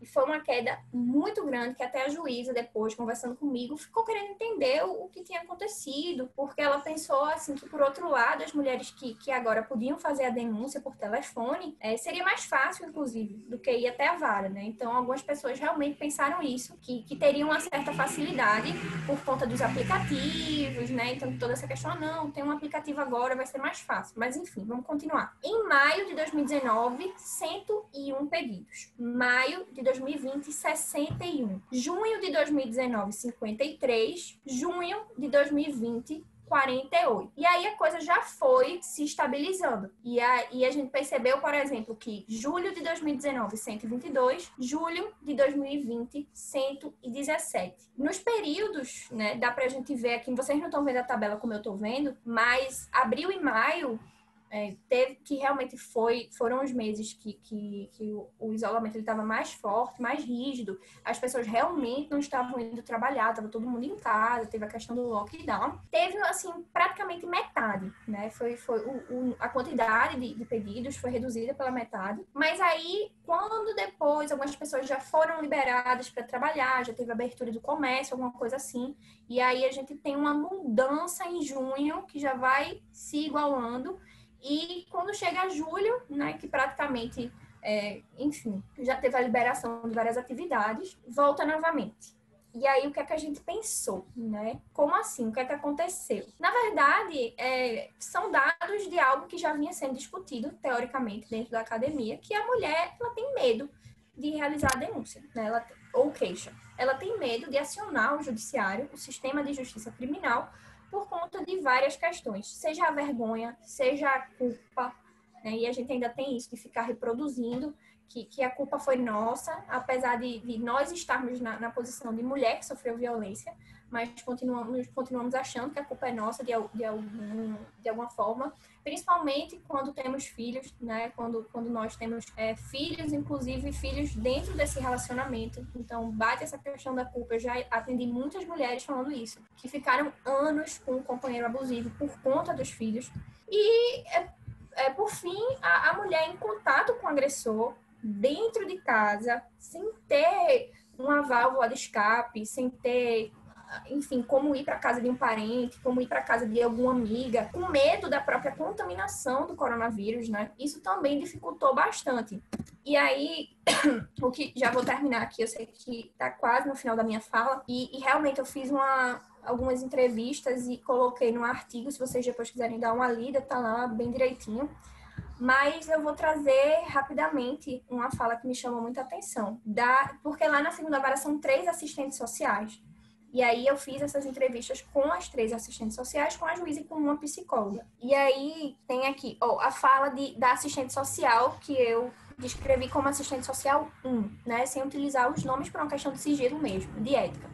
E foi uma queda muito grande, que até a juíza, depois, conversando comigo, ficou querendo entender o que tinha acontecido, porque ela pensou, assim, que, por outro lado, as mulheres que agora podiam fazer a denúncia por telefone, seria mais fácil, inclusive, do que ir até a vara, né? Então, algumas pessoas realmente pensaram isso, que teriam uma certa facilidade por conta dos aplicativos, né? Então, toda essa questão, não, tem um aplicativo agora, vai ser mais fácil. Mas, enfim, vamos continuar. Em maio de 2019, 101 pedidos. Maio de 2020, 61. Junho de 2019, 53. Junho de 2020, 48. E aí a coisa já foi se estabilizando. E a gente percebeu, por exemplo, que julho de 2019, 122. Julho de 2020, 117. Nos períodos, né, dá pra gente ver aqui, vocês não estão vendo a tabela como eu tô vendo, mas abril e maio teve que realmente foram os meses que o isolamento estava mais forte, mais rígido. As pessoas realmente não estavam indo trabalhar, estava todo mundo em casa, teve a questão do lockdown. Teve, assim, praticamente metade, né? A quantidade de pedidos foi reduzida pela metade. Mas aí, quando depois algumas pessoas já foram liberadas para trabalhar, já teve abertura do comércio, alguma coisa assim, e aí a gente tem uma mudança em junho que já vai se igualando. E quando chega julho, né, que praticamente, enfim, já teve a liberação de várias atividades, volta novamente. E aí, o que é que a gente pensou, né? Como assim? O que é que aconteceu? Na verdade, são dados de algo que já vinha sendo discutido, teoricamente, dentro da academia, que a mulher, ela tem medo de realizar a denúncia, né? Ou queixa. Ela tem medo de acionar o judiciário, o sistema de justiça criminal, por conta de várias questões, seja a vergonha, seja a culpa, né? E a gente ainda tem isso de ficar reproduzindo que a culpa foi nossa, apesar de nós estarmos na posição de mulher que sofreu violência, mas continuamos achando que a culpa é nossa de alguma forma, principalmente quando temos filhos, né? Quando nós temos filhos, inclusive filhos dentro desse relacionamento. Então, bate essa questão da culpa. Eu já atendi muitas mulheres falando isso, que ficaram anos com um companheiro abusivo por conta dos filhos. E, por fim, a mulher em contato com o agressor, dentro de casa, sem ter uma válvula de escape, sem ter, enfim, como ir para casa de um parente, como ir para casa de alguma amiga, com medo da própria contaminação do coronavírus, né? Isso também dificultou bastante. E aí, o que já vou terminar aqui, eu sei que está quase no final da minha fala, e realmente eu fiz algumas entrevistas e coloquei no artigo, se vocês depois quiserem dar uma lida, tá lá bem direitinho. Mas eu vou trazer rapidamente uma fala que me chamou muita atenção. Porque lá na segunda vara são 3 assistentes sociais. E aí eu fiz essas entrevistas com as 3 assistentes sociais, com a juíza e com uma psicóloga. E aí tem aqui a fala da assistente social, que eu descrevi como assistente social 1, né? Sem utilizar os nomes por uma questão de sigilo mesmo, de ética.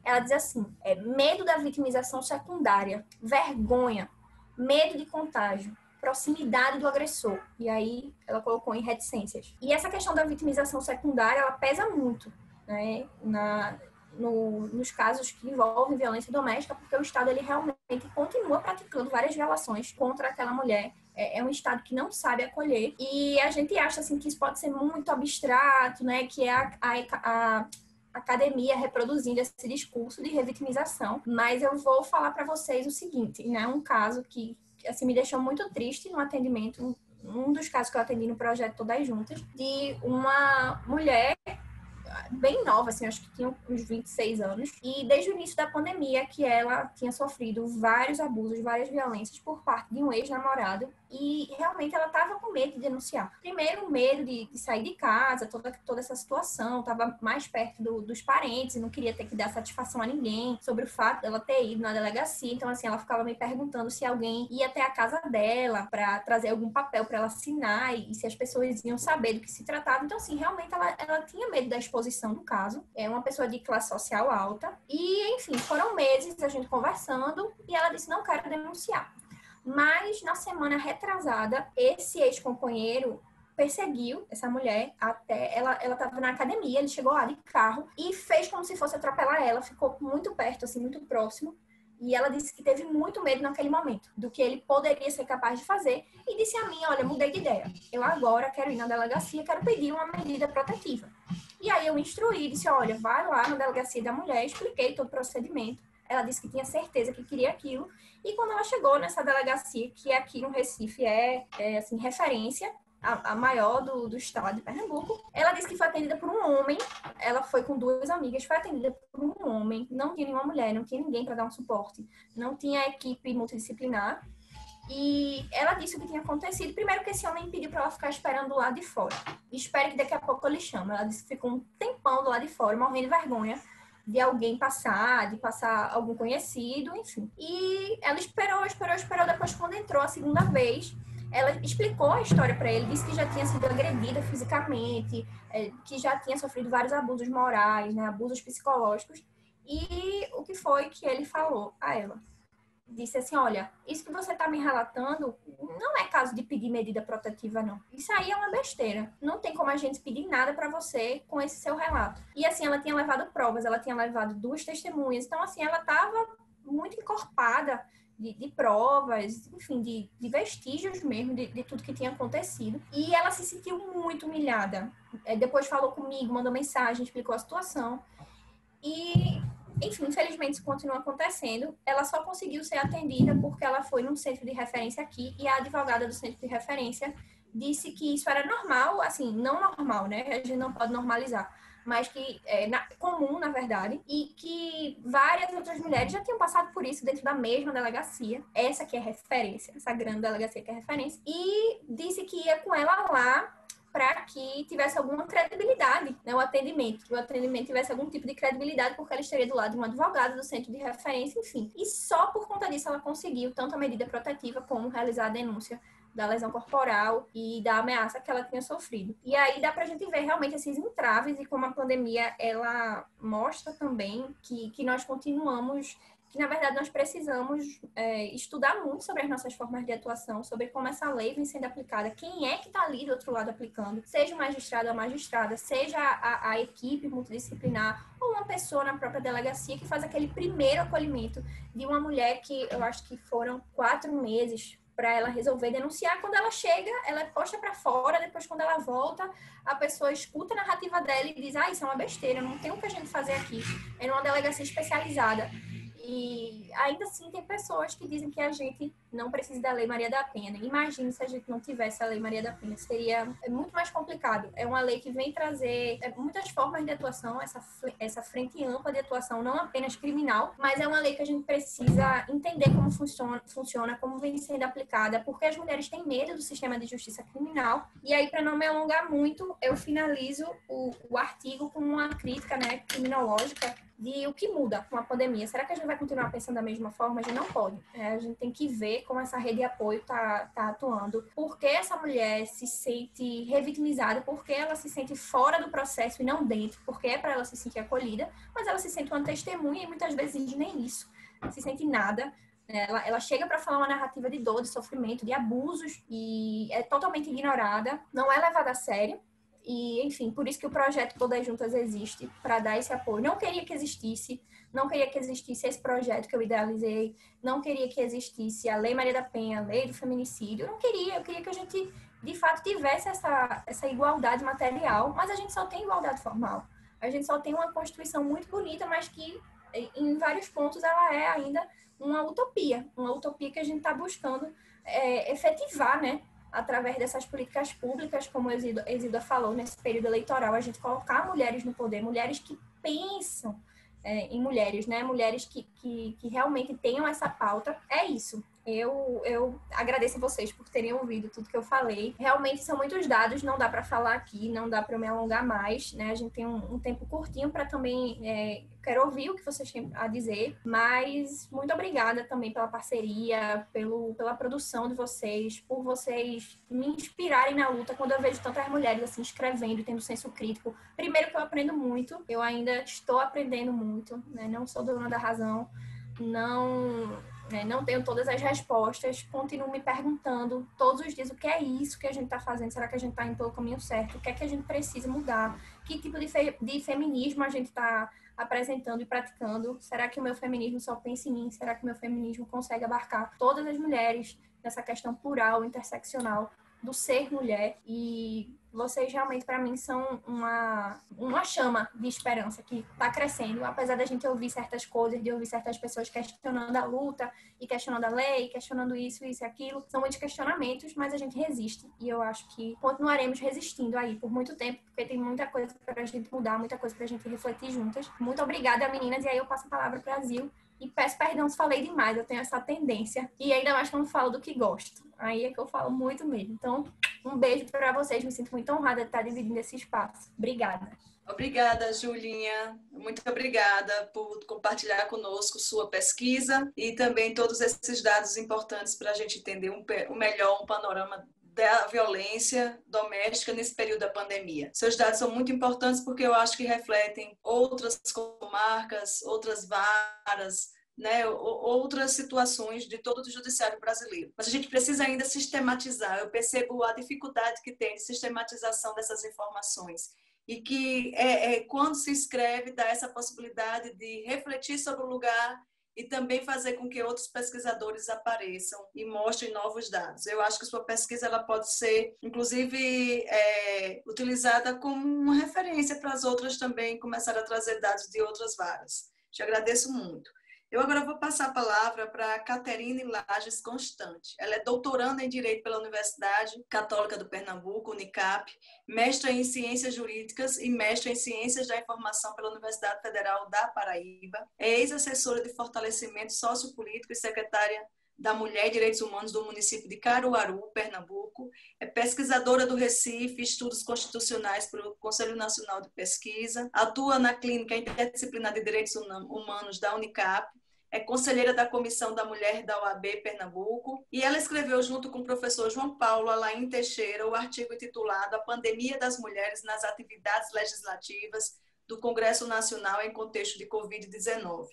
Ela diz assim, medo da vitimização secundária, vergonha, medo de contágio, proximidade do agressor. E aí ela colocou em reticências. E essa questão da vitimização secundária, ela pesa muito, né, nos casos que envolvem violência doméstica, porque o Estado ele realmente continua praticando várias violações contra aquela mulher. É um Estado que não sabe acolher. E a gente acha assim, que isso pode ser muito abstrato, né, que é a academia reproduzindo esse discurso de revitimização. Mas eu vou falar para vocês o seguinte, né, um caso que assim, me deixou muito triste no atendimento, um dos casos que eu atendi no projeto Todas Juntas, de uma mulher bem nova, assim, acho que tinha uns 26 anos, e desde o início da pandemia que ela tinha sofrido vários abusos, várias violências por parte de um ex-namorado, e realmente ela estava com medo de denunciar. Primeiro, medo de sair de casa, toda essa situação, estava mais perto dos parentes, e não queria ter que dar satisfação a ninguém sobre o fato dela ter ido na delegacia, então assim, ela ficava me perguntando se alguém ia até a casa dela para trazer algum papel para ela assinar, e se as pessoas iam saber do que se tratava. Então assim, realmente ela tinha medo da exposição descrição do caso. É uma pessoa de classe social alta. E, enfim, foram meses a gente conversando e ela disse, não quero denunciar. Mas, na semana retrasada, esse ex-companheiro perseguiu essa mulher até... Ela estava na academia, ele chegou lá de carro e fez como se fosse atropelar ela. Ficou muito perto, assim, muito próximo. E ela disse que teve muito medo naquele momento do que ele poderia ser capaz de fazer e disse a mim, olha, mudei de ideia. Eu agora quero ir na delegacia, quero pedir uma medida protetiva. E aí eu instruí, disse, olha, vai lá na delegacia da mulher, expliquei todo o procedimento. Ela disse que tinha certeza que queria aquilo. E quando ela chegou nessa delegacia, que aqui no Recife assim, referência, a maior do estado de Pernambuco, ela disse que foi atendida por um homem. Ela foi com 2 amigas, foi atendida por um homem. Não tinha nenhuma mulher, não tinha ninguém para dar um suporte. Não tinha equipe multidisciplinar. E ela disse o que tinha acontecido. Primeiro que esse homem pediu para ela ficar esperando do lado de fora. Espere que daqui a pouco eu lhe chamo. Ela disse que ficou um tempão do lado de fora, morrendo de vergonha de alguém passar, de passar algum conhecido, enfim. E ela esperou. Depois, quando entrou a segunda vez, ela explicou a história para ele, disse que já tinha sido agredida fisicamente, que já tinha sofrido vários abusos morais, né, abusos psicológicos. E o que foi que ele falou a ela? Disse assim, olha, isso que você está me relatando não é caso de pedir medida protetiva, não. Isso aí é uma besteira. Não tem como a gente pedir nada para você com esse seu relato. E assim, ela tinha levado provas, ela tinha levado 2 testemunhas. Então, assim, ela estava muito encorpada de provas, enfim, de vestígios mesmo de tudo que tinha acontecido. E ela se sentiu muito humilhada. Depois falou comigo, mandou mensagem, explicou a situação. E, enfim, infelizmente isso continua acontecendo. Ela só conseguiu ser atendida porque ela foi num centro de referência aqui e a advogada do centro de referência disse que isso era normal, assim, não normal, né? A gente não pode normalizar, mas que é comum, na verdade, e que várias outras mulheres já tinham passado por isso dentro da mesma delegacia. Essa que é referência, essa grande delegacia que é referência. E disse que ia com ela lá para que tivesse alguma credibilidade, né, o atendimento, que o atendimento tivesse algum tipo de credibilidade, porque ela estaria do lado de uma advogada do centro de referência, enfim. E só por conta disso ela conseguiu tanto a medida protetiva como realizar a denúncia da lesão corporal e da ameaça que ela tinha sofrido. E aí dá pra gente ver realmente esses entraves e como a pandemia, ela mostra também que nós continuamos, que na verdade nós precisamos estudar muito sobre as nossas formas de atuação, sobre como essa lei vem sendo aplicada, quem é que está ali do outro lado aplicando, seja o magistrado ou a magistrada, seja a equipe multidisciplinar ou uma pessoa na própria delegacia que faz aquele primeiro acolhimento de uma mulher que eu acho que foram 4 meses para ela resolver denunciar. Quando ela chega, ela é posta para fora, depois quando ela volta, a pessoa escuta a narrativa dela e diz, isso é uma besteira, não tem o que a gente fazer aqui, é numa delegacia especializada. E ainda assim tem pessoas que dizem que a gente não precisa da Lei Maria da Penha. Imagine se a gente não tivesse a Lei Maria da Penha. Seria muito mais complicado. É uma lei que vem trazer muitas formas de atuação, essa frente ampla de atuação, não apenas criminal, mas é uma lei que a gente precisa entender como funciona, como vem sendo aplicada, porque as mulheres têm medo do sistema de justiça criminal. E aí, para não me alongar muito, eu finalizo o artigo com uma crítica, né, criminológica de o que muda com a pandemia. Será que a gente vai continuar pensando da mesma forma? A gente não pode. A gente tem que ver como essa rede de apoio tá atuando. Por que essa mulher se sente revitimizada? Por que ela se sente fora do processo e não dentro? Porque é para ela se sentir acolhida, mas ela se sente uma testemunha e muitas vezes nem isso. Não se sente nada. Ela chega para falar uma narrativa de dor, de sofrimento, de abusos e é totalmente ignorada, não é levada a sério. E, enfim, por isso que o projeto Poder Juntas existe, para dar esse apoio. Não queria que existisse esse projeto que eu idealizei, não queria que existisse a Lei Maria da Penha, a Lei do Feminicídio, eu queria que a gente, de fato, tivesse essa igualdade material, mas a gente só tem igualdade formal. A gente só tem uma Constituição muito bonita, mas que, em vários pontos, ela é ainda uma utopia que a gente está buscando efetivar, né? Através dessas políticas públicas, como a Exilda falou, nesse período eleitoral, a gente colocar mulheres no poder, mulheres que pensam em mulheres, né? Mulheres que realmente tenham essa pauta, é isso. Eu agradeço a vocês por terem ouvido tudo que eu falei. Realmente são muitos dados, não dá para falar aqui, não dá para eu me alongar mais, né? A gente tem um tempo curtinho para também... quero ouvir o que vocês têm a dizer, mas muito obrigada também pela parceria, pela produção de vocês, por vocês me inspirarem na luta quando eu vejo tantas mulheres assim escrevendo e tendo senso crítico. Primeiro que eu aprendo muito, eu ainda estou aprendendo muito, né? Não sou dona da razão, não tenho todas as respostas, continuo me perguntando todos os dias o que é isso que a gente está fazendo, será que a gente está indo pelo caminho certo, o que é que a gente precisa mudar, que tipo de feminismo a gente está apresentando e praticando, será que o meu feminismo só pensa em mim, será que o meu feminismo consegue abarcar todas as mulheres nessa questão plural, interseccional do ser mulher. E vocês realmente, para mim, são uma chama de esperança que está crescendo, apesar da gente ouvir certas coisas, de ouvir certas pessoas questionando a luta e questionando a lei, questionando isso e aquilo. São muitos questionamentos, mas a gente resiste. E eu acho que continuaremos resistindo aí por muito tempo, porque tem muita coisa para a gente mudar, muita coisa para a gente refletir juntas. Muito obrigada, meninas. E aí eu passo a palavra para a Zil. E peço perdão se falei demais, eu tenho essa tendência. E ainda mais quando falo do que gosto. Aí é que eu falo muito mesmo. Então, um beijo para vocês. Me sinto muito honrada de estar dividindo esse espaço. Obrigada. Obrigada, Julinha. Muito obrigada por compartilhar conosco sua pesquisa e também todos esses dados importantes para a gente entender melhor um panorama da violência doméstica nesse período da pandemia. Seus dados são muito importantes porque eu acho que refletem outras comarcas, outras varas, né, outras situações de todo o judiciário brasileiro. Mas a gente precisa ainda sistematizar. Eu percebo a dificuldade que tem de sistematização dessas informações e que quando se escreve dá essa possibilidade de refletir sobre o lugar e também fazer com que outros pesquisadores apareçam e mostrem novos dados. Eu acho que sua pesquisa ela pode ser, inclusive, utilizada como uma referência para as outras também começar a trazer dados de outras varas. Te agradeço muito. Eu agora vou passar a palavra para a Caterine Lages Constante. Ela é doutoranda em Direito pela Universidade Católica do Pernambuco, Unicap, mestra em Ciências Jurídicas e mestra em Ciências da Informação pela Universidade Federal da Paraíba. É ex-assessora de fortalecimento sociopolítico e secretária da Mulher e Direitos Humanos do município de Caruaru, Pernambuco. É pesquisadora do Recife, Estudos Constitucionais pelo Conselho Nacional de Pesquisa. Atua na Clínica Interdisciplinar de Direitos Humanos da Unicap. É conselheira da Comissão da Mulher da OAB Pernambuco, e ela escreveu junto com o professor João Paulo Alain Teixeira o artigo intitulado A Pandemia das Mulheres nas Atividades Legislativas do Congresso Nacional em Contexto de Covid-19.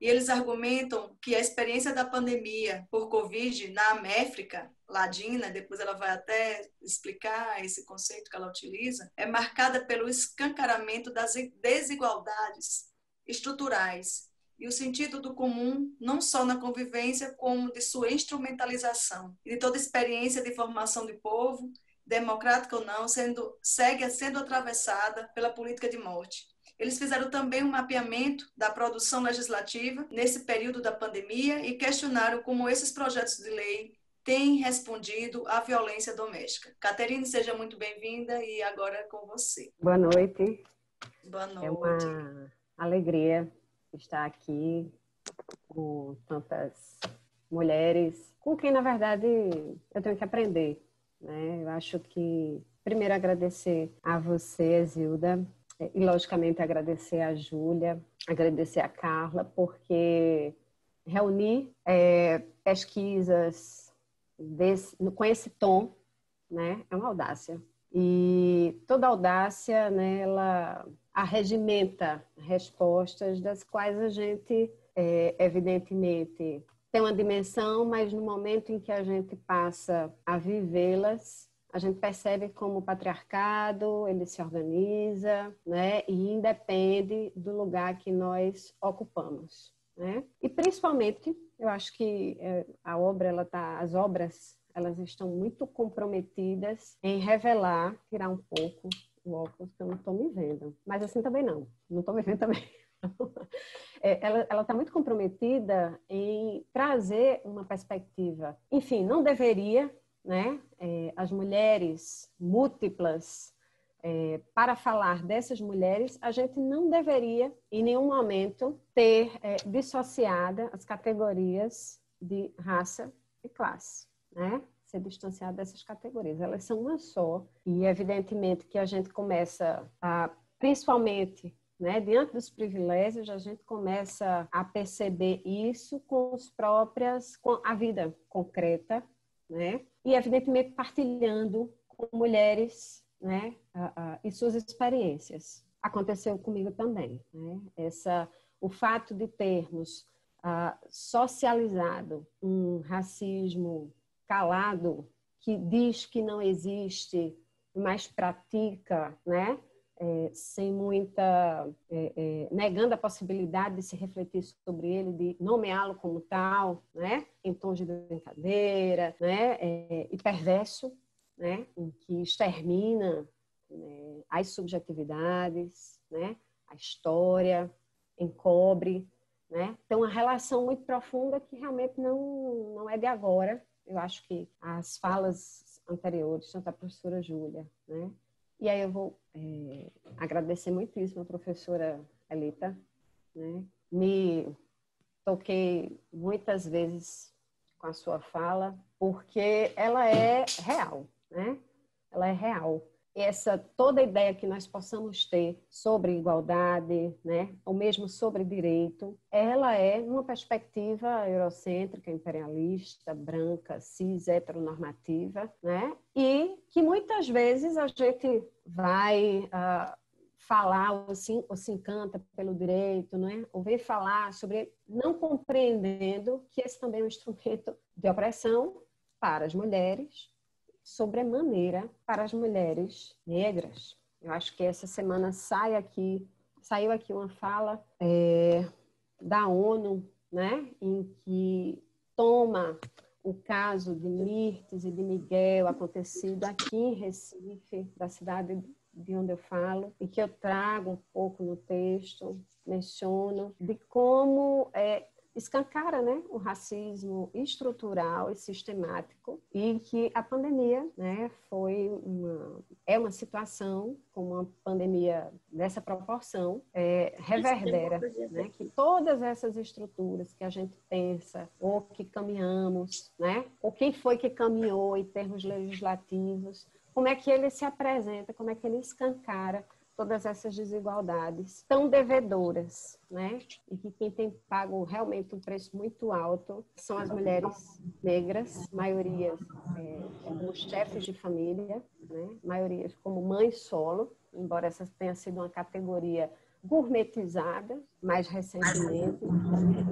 E eles argumentam que a experiência da pandemia por Covid na América Latina, depois ela vai até explicar esse conceito que ela utiliza, é marcada pelo escancaramento das desigualdades estruturais e o sentido do comum, não só na convivência, como de sua instrumentalização. E de toda experiência de formação de povo, democrática ou não, segue sendo atravessada pela política de morte. Eles fizeram também um mapeamento da produção legislativa nesse período da pandemia e questionaram como esses projetos de lei têm respondido à violência doméstica. Caterine, seja muito bem-vinda e agora é com você. Boa noite. Boa noite. É uma alegria estar aqui com tantas mulheres, com quem, na verdade, eu tenho que aprender, né? Eu acho que, primeiro, agradecer a você, Zilda, e, logicamente, agradecer a Júlia, agradecer a Carla, porque reunir pesquisas com esse tom, né, é uma audácia. E toda audácia, né, ela arregimenta respostas das quais a gente, evidentemente, tem uma dimensão, mas no momento em que a gente passa a vivê-las, a gente percebe como o patriarcado, ele se organiza, né, e independe do lugar que nós ocupamos, né? E principalmente, eu acho que as obras, elas estão muito comprometidas em revelar, tirar um pouco o óculos, que eu não estou me vendo. Mas assim também não estou me vendo também. Ela está muito comprometida em trazer uma perspectiva. Enfim, não deveria, né? As mulheres múltiplas, para falar dessas mulheres, a gente não deveria, em nenhum momento, ter dissociada as categorias de raça, e classe, né? Ser distanciado dessas categorias. Elas são uma só e, evidentemente, que a gente começa a, principalmente, né, diante dos privilégios, a gente começa a perceber isso com a vida concreta, né? E, evidentemente, partilhando com mulheres, né, e suas experiências. Aconteceu comigo também, né? O fato de termos socializado um racismo calado, que diz que não existe, mas pratica, né? Sem muita... negando a possibilidade de se refletir sobre ele, de nomeá-lo como tal, né? Em tom de brincadeira, né? E perverso, né? Em que extermina, né, as subjetividades, né? A história, encobre, né? Tem uma relação muito profunda que realmente não é de agora. Eu acho que as falas anteriores, tanto a professora Júlia, né? E aí eu vou agradecer muitíssimo a professora Elita, né? Me toquei muitas vezes com a sua fala, porque ela é real, né? Ela é real. Toda a ideia que nós possamos ter sobre igualdade, né, ou mesmo sobre direito, ela é uma perspectiva eurocêntrica, imperialista, branca, cis, heteronormativa, né, e que muitas vezes a gente vai falar ou se encanta pelo direito, né, ou vem falar sobre, não compreendendo que esse também é um instrumento de opressão para as mulheres, sobremaneira para as mulheres negras. Eu acho que essa semana saiu aqui uma fala da ONU, né, em que toma o caso de Mirtes e de Miguel, acontecido aqui em Recife, da cidade de onde eu falo, e que eu trago um pouco no texto, menciono, de como escancara, né, o racismo estrutural e sistemático, e que a pandemia, né, é uma situação, como uma pandemia dessa proporção, reverbera, né, que todas essas estruturas que a gente pensa, ou que caminhamos, né, ou quem foi que caminhou em termos legislativos, como é que ele se apresenta, como é que ele escancara todas essas desigualdades tão devedoras, né? E que quem tem pago realmente um preço muito alto são as mulheres negras, maiorias como chefes de família, né? Maiorias como mães solo, embora essa tenha sido uma categoria gourmetizada mais recentemente,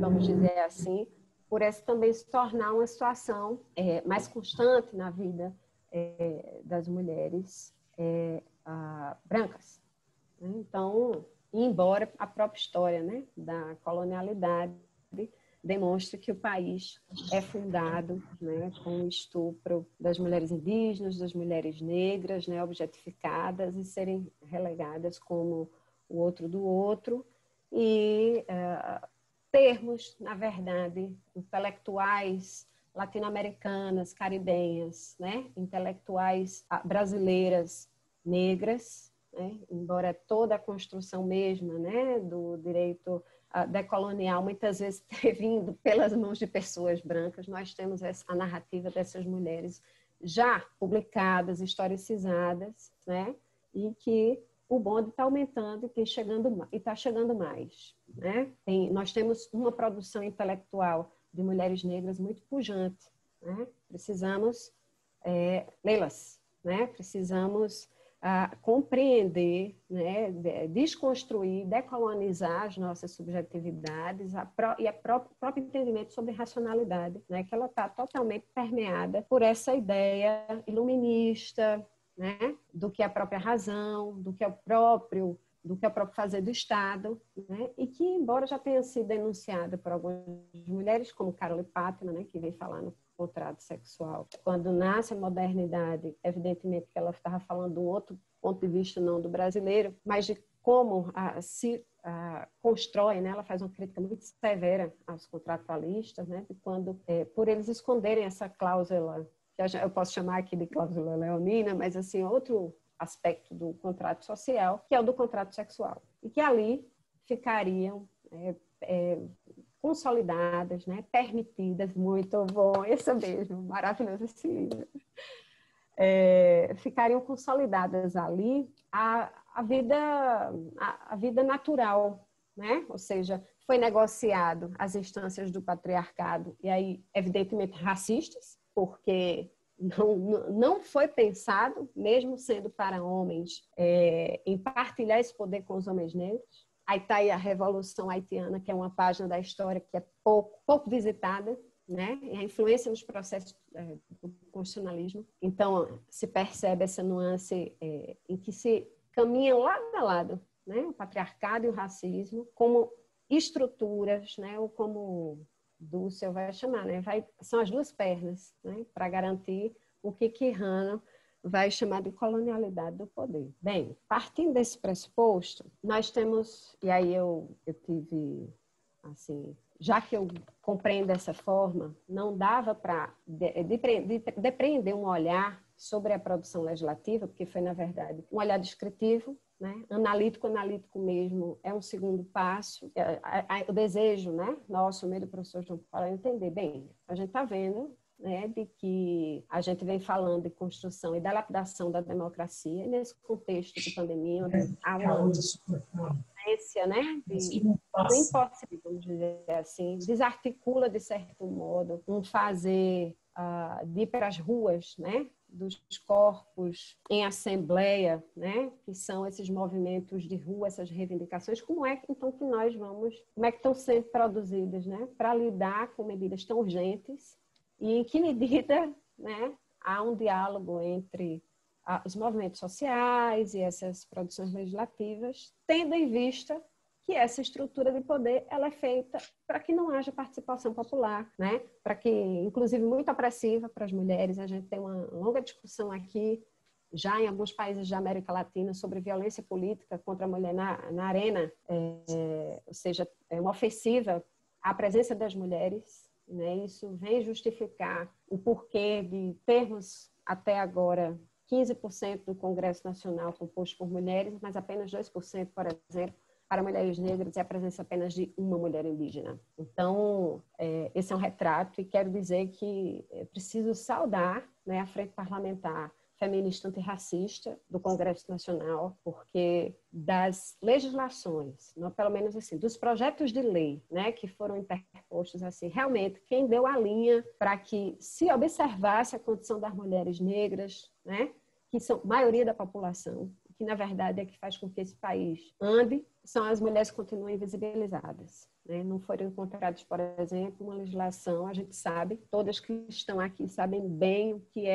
vamos dizer assim, por essa também se tornar uma situação mais constante na vida das mulheres brancas. Então, embora a própria história, né, da colonialidade demonstre que o país é fundado, né, com o estupro das mulheres indígenas, das mulheres negras, né, objetificadas e serem relegadas como o outro do outro, e termos, na verdade, intelectuais latino-americanas, caribenhas, né, intelectuais brasileiras negras, né? Embora toda a construção mesma, né, do direito decolonial muitas vezes tenha vindo pelas mãos de pessoas brancas, nós temos a narrativa dessas mulheres já publicadas, historicizadas, né, e que o bonde está aumentando e está chegando mais, né? Nós temos uma produção intelectual de mulheres negras muito pujante, né? Precisamos lê-las, né? Precisamos compreender, né? Desconstruir, decolonizar as nossas subjetividades e o próprio entendimento sobre racionalidade, né? Que ela está totalmente permeada por essa ideia iluminista, né? Do que é a própria razão, do que é o próprio fazer do Estado, né? E que, embora já tenha sido denunciada por algumas mulheres, como Carole Pátina, né? Que vem falar no contrato sexual. Quando nasce a modernidade, evidentemente que ela estava falando de um outro ponto de vista, não do brasileiro, mas de como se constrói, né? Ela faz uma crítica muito severa aos contratualistas, né? De quando, por eles esconderem essa cláusula, que eu posso chamar aqui de cláusula leonina, mas assim, outro aspecto do contrato social, que é o do contrato sexual. E que ali ficariam consolidadas, né? Permitidas, muito bom, esse mesmo, maravilhoso esse livro. Ficariam consolidadas ali a vida natural, né? Ou seja, foi negociado as instâncias do patriarcado, e aí, evidentemente, racistas, porque não foi pensado, mesmo sendo para homens, em partilhar esse poder com os homens negros. Aí está aí a Revolução Haitiana, que é uma página da história que é pouco visitada, né? E a influência nos processos do constitucionalismo. Então, se percebe essa nuance em que se caminha lado a lado, né? O patriarcado e o racismo como estruturas, né? Ou como Dussel vai chamar, né? São as duas pernas, né? Para garantir o que Quijano vai chamar de colonialidade do poder. Bem, partindo desse pressuposto, nós temos, e aí eu tive, assim, já que eu compreendo dessa forma, não dava para depreender um olhar sobre a produção legislativa, porque foi, na verdade, um olhar descritivo, né? Analítico mesmo, é um segundo passo. O desejo, né, nosso, meio do professor João Paulo, é entender, bem, a gente está vendo, né, de que a gente vem falando de construção e da lapidação da democracia, nesse contexto de pandemia, onde há uma ausência, né, do impossível, vamos dizer assim, desarticula, de certo modo, um fazer de ir para as ruas, né, dos corpos em assembleia, né, que são esses movimentos de rua, essas reivindicações, como é então que nós vamos, como é que estão sendo produzidas, né, para lidar com medidas tão urgentes e em que medida, né, há um diálogo entre os movimentos sociais e essas produções legislativas, tendo em vista que essa estrutura de poder ela é feita para que não haja participação popular, né? Para que, inclusive, muito opressiva para as mulheres. A gente tem uma longa discussão aqui, já em alguns países da América Latina, sobre violência política contra a mulher na arena, ou seja, é uma ofensiva à presença das mulheres, né? Isso vem justificar o porquê de termos, até agora, 15% do Congresso Nacional composto por mulheres, mas apenas 2%, por exemplo, para mulheres negras, é a presença apenas de uma mulher indígena. Então, esse é um retrato, e quero dizer que é preciso saudar, né, a Frente Parlamentar Feminista Antirracista do Congresso Nacional, porque das legislações, não, pelo menos assim, dos projetos de lei, né, que foram interpostos, assim, realmente, quem deu a linha para que se observasse a condição das mulheres negras, né, que são maioria da população, que na verdade é que faz com que esse país ande, são as mulheres que continuam invisibilizadas, né? Não foram encontrados, por exemplo, uma legislação, a gente sabe, todas que estão aqui sabem bem o que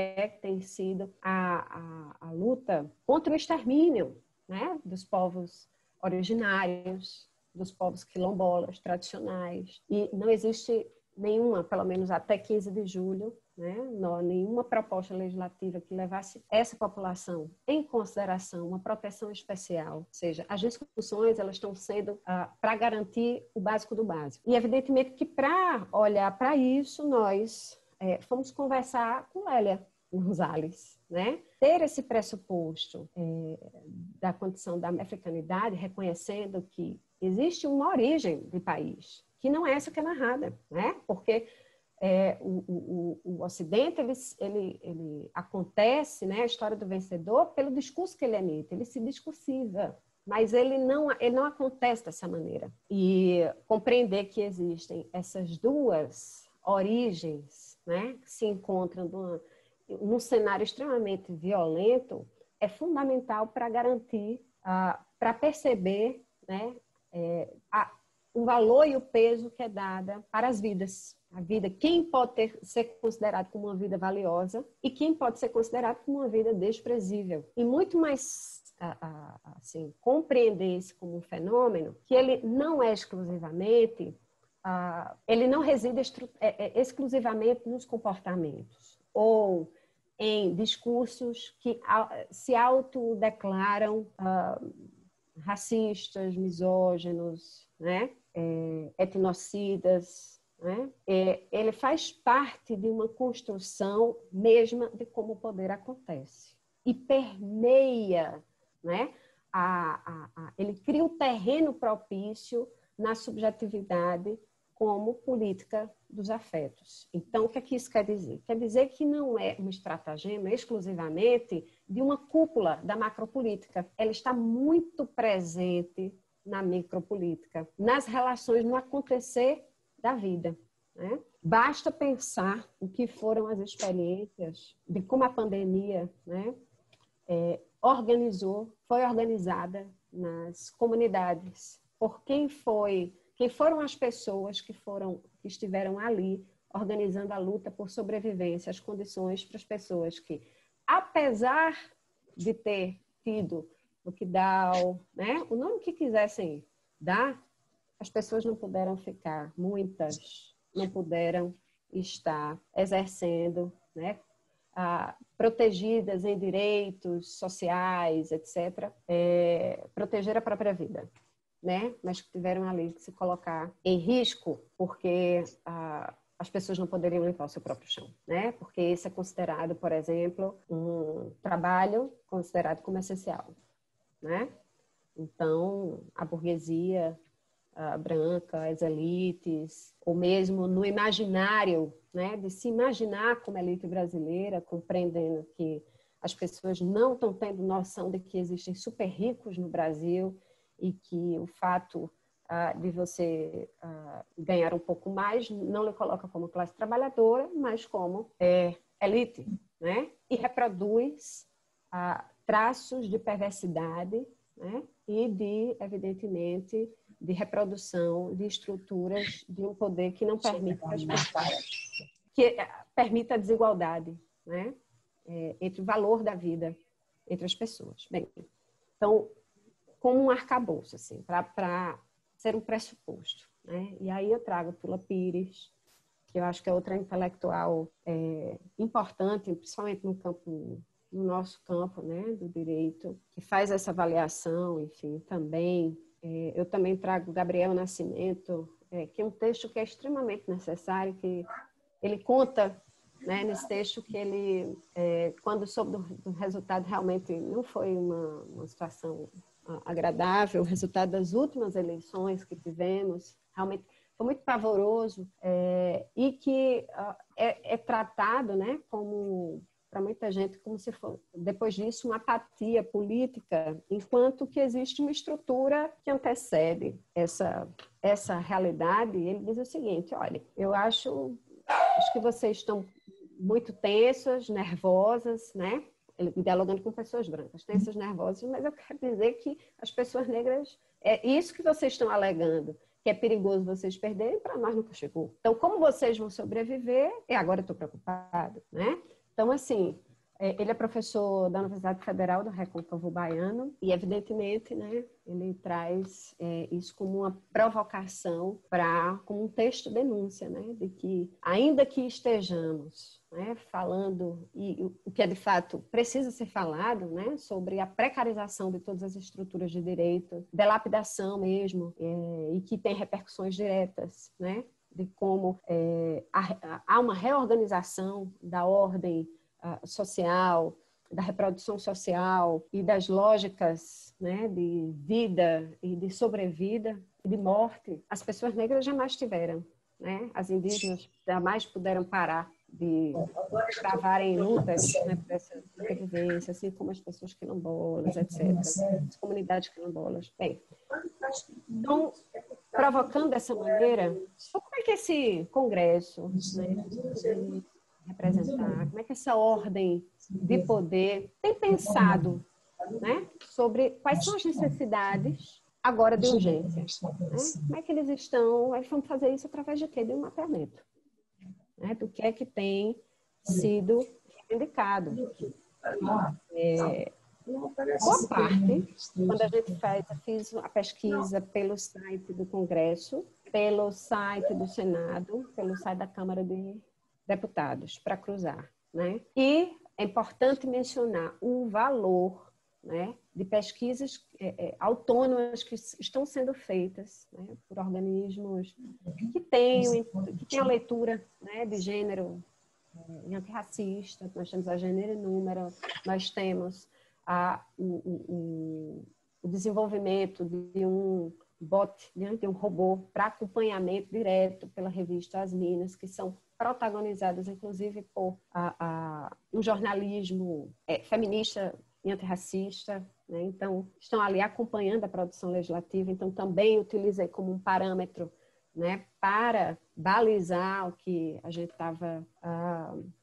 tem sido a luta contra o extermínio, né, dos povos originários, dos povos quilombolas tradicionais, e não existe nenhuma, pelo menos até 15 de julho, né, nenhuma proposta legislativa que levasse essa população em consideração, uma proteção especial. Ou seja, as discussões elas estão sendo para garantir o básico do básico. E evidentemente que para olhar para isso, nós fomos conversar com Lélia Gonzalez, né? Ter esse pressuposto da condição da africanidade, reconhecendo que existe uma origem de país, que não é essa que é narrada, né? Porque o Ocidente, ele acontece, né, a história do vencedor, pelo discurso que ele emite, ele se discursiva, mas ele não acontece dessa maneira. E compreender que existem essas duas origens, né, que se encontram num cenário extremamente violento, é fundamental para garantir, para perceber, né, o valor e o peso que é dada para as vidas. A vida, quem pode ser considerado como uma vida valiosa e quem pode ser considerado como uma vida desprezível. E muito mais, assim, compreender isso como um fenômeno que ele não é exclusivamente, ele não reside exclusivamente nos comportamentos ou em discursos que se autodeclaram racistas, misóginos, né? Etnocidas, né? Ele faz parte de uma construção mesma de como o poder acontece e permeia, né? Ele cria o terreno propício na subjetividade como política dos afetos. Então, o que é que isso quer dizer? Quer dizer que não é uma estratagema exclusivamente de uma cúpula da macropolítica. Ela está muito presente na micropolítica, nas relações, no acontecer da vida, né? Basta pensar o que foram as experiências de como a pandemia, né, foi organizada nas comunidades, por quem foram as pessoas que estiveram ali organizando a luta por sobrevivência, as condições para as pessoas que, apesar de ter tido lockdown, né, o nome que quisessem dar, as pessoas não puderam ficar, muitas não puderam estar exercendo, né, protegidas em direitos sociais, etc., proteger a própria vida, né? Mas que tiveram ali que se colocar em risco porque as pessoas não poderiam limpar o seu próprio chão, né? Porque esse é considerado, por exemplo, um trabalho considerado como essencial, né? Então, a burguesia branca, as elites, ou mesmo no imaginário, né, de se imaginar como elite brasileira, compreendendo que as pessoas não estão tendo noção de que existem super ricos no Brasil e que o fato de você ganhar um pouco mais não lhe coloca como classe trabalhadora, mas como elite, né? E reproduz traços de perversidade, né? E de, evidentemente, de reprodução de estruturas de um poder que não permita as pessoas, que permita a desigualdade, né? Entre o valor da vida entre as pessoas. Bem, então, como um arcabouço, assim, para ser um pressuposto, né? E aí eu trago Tula Pires, que eu acho que é outra intelectual importante, principalmente no nosso campo, né, do direito, que faz essa avaliação, enfim, também. Eu também trago Gabriel Nascimento, que é um texto que é extremamente necessário, que ele conta, né, nesse texto que ele, quando soube do resultado, realmente não foi uma situação agradável, o resultado das últimas eleições que tivemos, realmente foi muito pavoroso, e que é tratado, né, como, para muita gente, como se fosse, depois disso, uma apatia política, enquanto que existe uma estrutura que antecede essa realidade. Ele diz o seguinte: olha, eu acho que vocês estão muito tensas, nervosas, né? Ele dialogando com pessoas brancas, tensas, nervosas, mas eu quero dizer que as pessoas negras, é isso que vocês estão alegando, que é perigoso vocês perderem, para nós nunca chegou. Então, como vocês vão sobreviver? Agora eu estou preocupado, né? Então, assim, ele é professor da Universidade Federal do Recôncavo Baiano e, evidentemente, né, ele traz isso como uma provocação como um texto denúncia, né, de que, ainda que estejamos, né, falando, e o que é de fato precisa ser falado, né, sobre a precarização de todas as estruturas de direito, delapidação mesmo, e que tem repercussões diretas, né, de como há uma reorganização da ordem social, da reprodução social e das lógicas, né, de vida e de sobrevida e de morte. As pessoas negras jamais tiveram, né? As indígenas jamais puderam parar de travarem lutas, né, por essa sobrevivência, assim como as pessoas quilombolas, etc., as comunidades quilombolas. Bem, então, provocando dessa maneira, como é que esse congresso, né, representar, como é que essa ordem de poder tem pensado, né, sobre quais são as necessidades agora de urgência, né? Como é que eles estão, eles vão fazer isso através de quê? De um mapeamento, né, do que é que tem sido indicado. Boa parte, quando a gente fiz a pesquisa pelo site do Congresso, pelo site do Senado, pelo site da Câmara de Deputados, para cruzar, né? E é importante mencionar o valor, né, de pesquisas autônomas que estão sendo feitas, né, por organismos que têm a leitura, né, de gênero antirracista. Nós temos a Gênero e Número, nós temos o desenvolvimento de um bot, diante de um robô, para acompanhamento direto pela revista As Minas, que são protagonizadas, inclusive, por um jornalismo feminista e antirracista, né? Então, estão ali acompanhando a produção legislativa, então também utilizei como um parâmetro, né, para balizar o que a gente estava,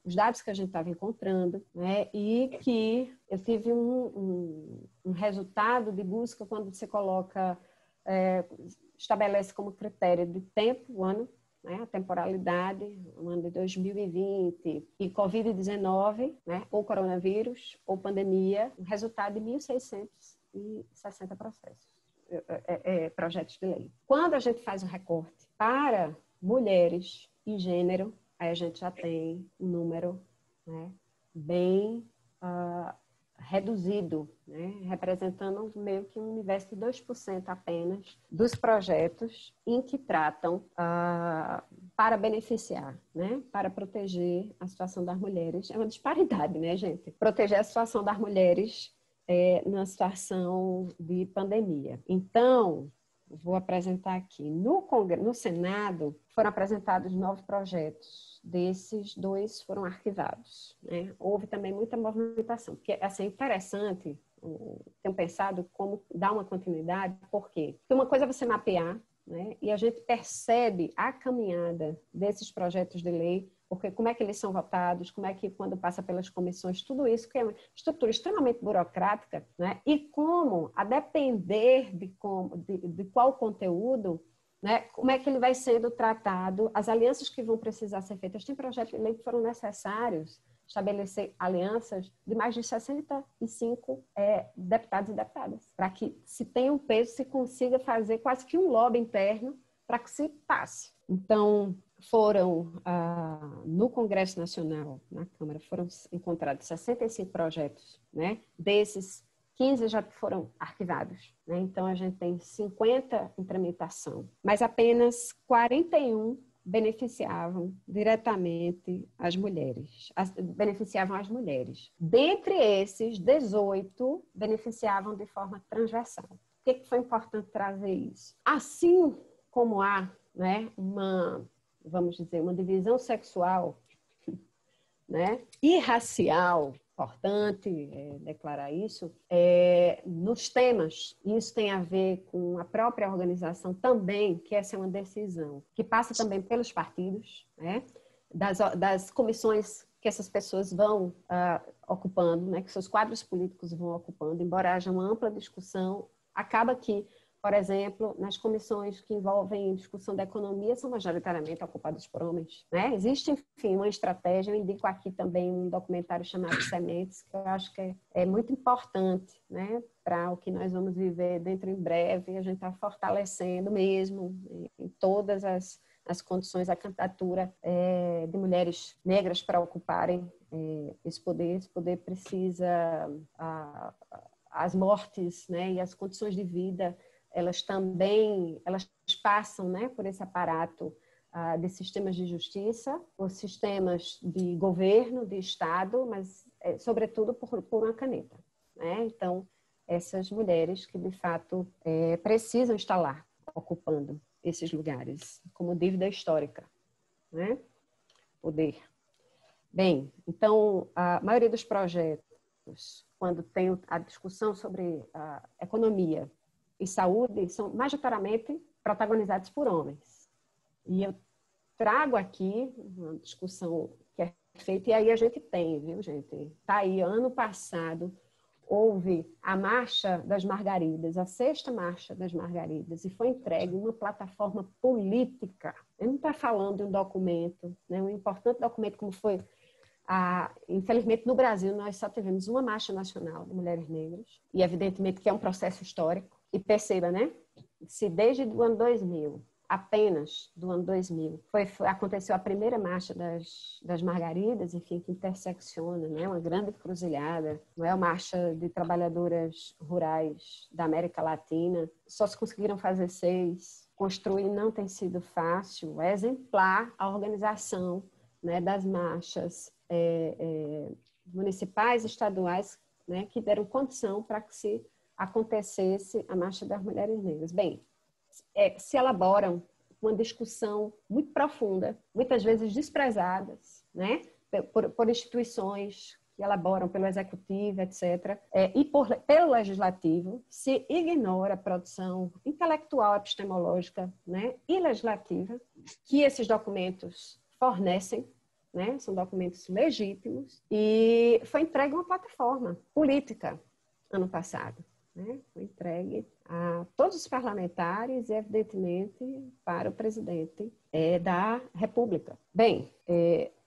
os dados que a gente estava encontrando, né, e que eu tive um resultado de busca quando você coloca, estabelece como critério de tempo, o ano, né, a temporalidade, o ano de 2020 e Covid-19, né, ou coronavírus, ou pandemia, um resultado de 1.660 processos. Projetos de lei. Quando a gente faz um recorte para mulheres e gênero, aí a gente já tem um número, né, bem reduzido, né, representando meio que um universo de 2% apenas dos projetos em que tratam para beneficiar, né, para proteger a situação das mulheres. É uma disparidade, né, gente? Proteger a situação das mulheres na situação de pandemia. Então, vou apresentar aqui. No Senado, foram apresentados 9 projetos. Desses, 2 foram arquivados, né? Houve também muita movimentação, porque assim, é interessante, tenho pensado como dar uma continuidade, por quê? Porque uma coisa é você mapear, né? E a gente percebe a caminhada desses projetos de lei, porque como é que eles são votados, como é que quando passa pelas comissões, tudo isso que é uma estrutura extremamente burocrática, né? E como, a depender de qual conteúdo, né? Como é que ele vai sendo tratado, as alianças que vão precisar ser feitas. Tem projetos de lei que foram necessários estabelecer alianças de mais de 65 deputados e deputadas, para que se tenha um peso, se consiga fazer quase que um lobby interno para que se passe. Então, foram, no Congresso Nacional, na Câmara, foram encontrados 65 projetos, né? Desses, 15 já foram arquivados, né? Então, a gente tem 50 em tramitação, mas apenas 41 beneficiavam diretamente as mulheres, beneficiavam as mulheres. Dentre esses, 18 beneficiavam de forma transversal. Por que foi importante trazer isso? Assim como há, né, vamos dizer, uma divisão sexual, né, e racial, importante declarar isso, nos temas, isso tem a ver com a própria organização também, que essa é uma decisão, que passa também pelos partidos, né, das comissões que essas pessoas vão ocupando, né, que seus quadros políticos vão ocupando, embora haja uma ampla discussão, acaba que, por exemplo, nas comissões que envolvem discussão da economia, são majoritariamente ocupadas por homens, né? Existe, enfim, uma estratégia, eu indico aqui também um documentário chamado Sementes, que eu acho que é muito importante, né, para o que nós vamos viver dentro em breve, a gente está fortalecendo mesmo em todas as condições a candidatura de mulheres negras para ocuparem esse poder. Esse poder precisa, as mortes, né, e as condições de vida, elas passam, né, por esse aparato de sistemas de justiça, por sistemas de governo, de Estado, mas, sobretudo, por uma caneta, né? Então, essas mulheres que, de fato, precisam estar lá, ocupando esses lugares, como dívida histórica, né? Poder. Bem, então, a maioria dos projetos, quando tem a discussão sobre a economia e saúde, são majoritariamente protagonizados por homens. E eu trago aqui uma discussão que é feita, e aí a gente tem, viu, gente? Tá aí, ano passado, houve a Marcha das Margaridas, a 6ª Marcha das Margaridas, e foi entregue uma plataforma política. Eu não estou falando de um documento, né, um importante documento como foi infelizmente, no Brasil, nós só tivemos uma marcha nacional de mulheres negras, e evidentemente que é um processo histórico. E perceba, né? Se desde o ano 2000, apenas do ano 2000, aconteceu a primeira marcha das Margaridas, enfim, que intersecciona, né, uma grande encruzilhada, não é a marcha de trabalhadoras rurais da América Latina, só se conseguiram fazer 6, construir não tem sido fácil, é exemplar a organização, né, das marchas municipais, estaduais, né, que deram condição para que se acontecesse a Marcha das Mulheres Negras. Bem, se elaboram uma discussão muito profunda, muitas vezes desprezadas, né, por instituições que elaboram pelo executivo, etc., e pelo legislativo, se ignora a produção intelectual, epistemológica, né, e legislativa que esses documentos fornecem, né, são documentos legítimos, e foi entregue uma plataforma política ano passado, né, foi entregue a todos os parlamentares e, evidentemente, para o presidente da República. Bem,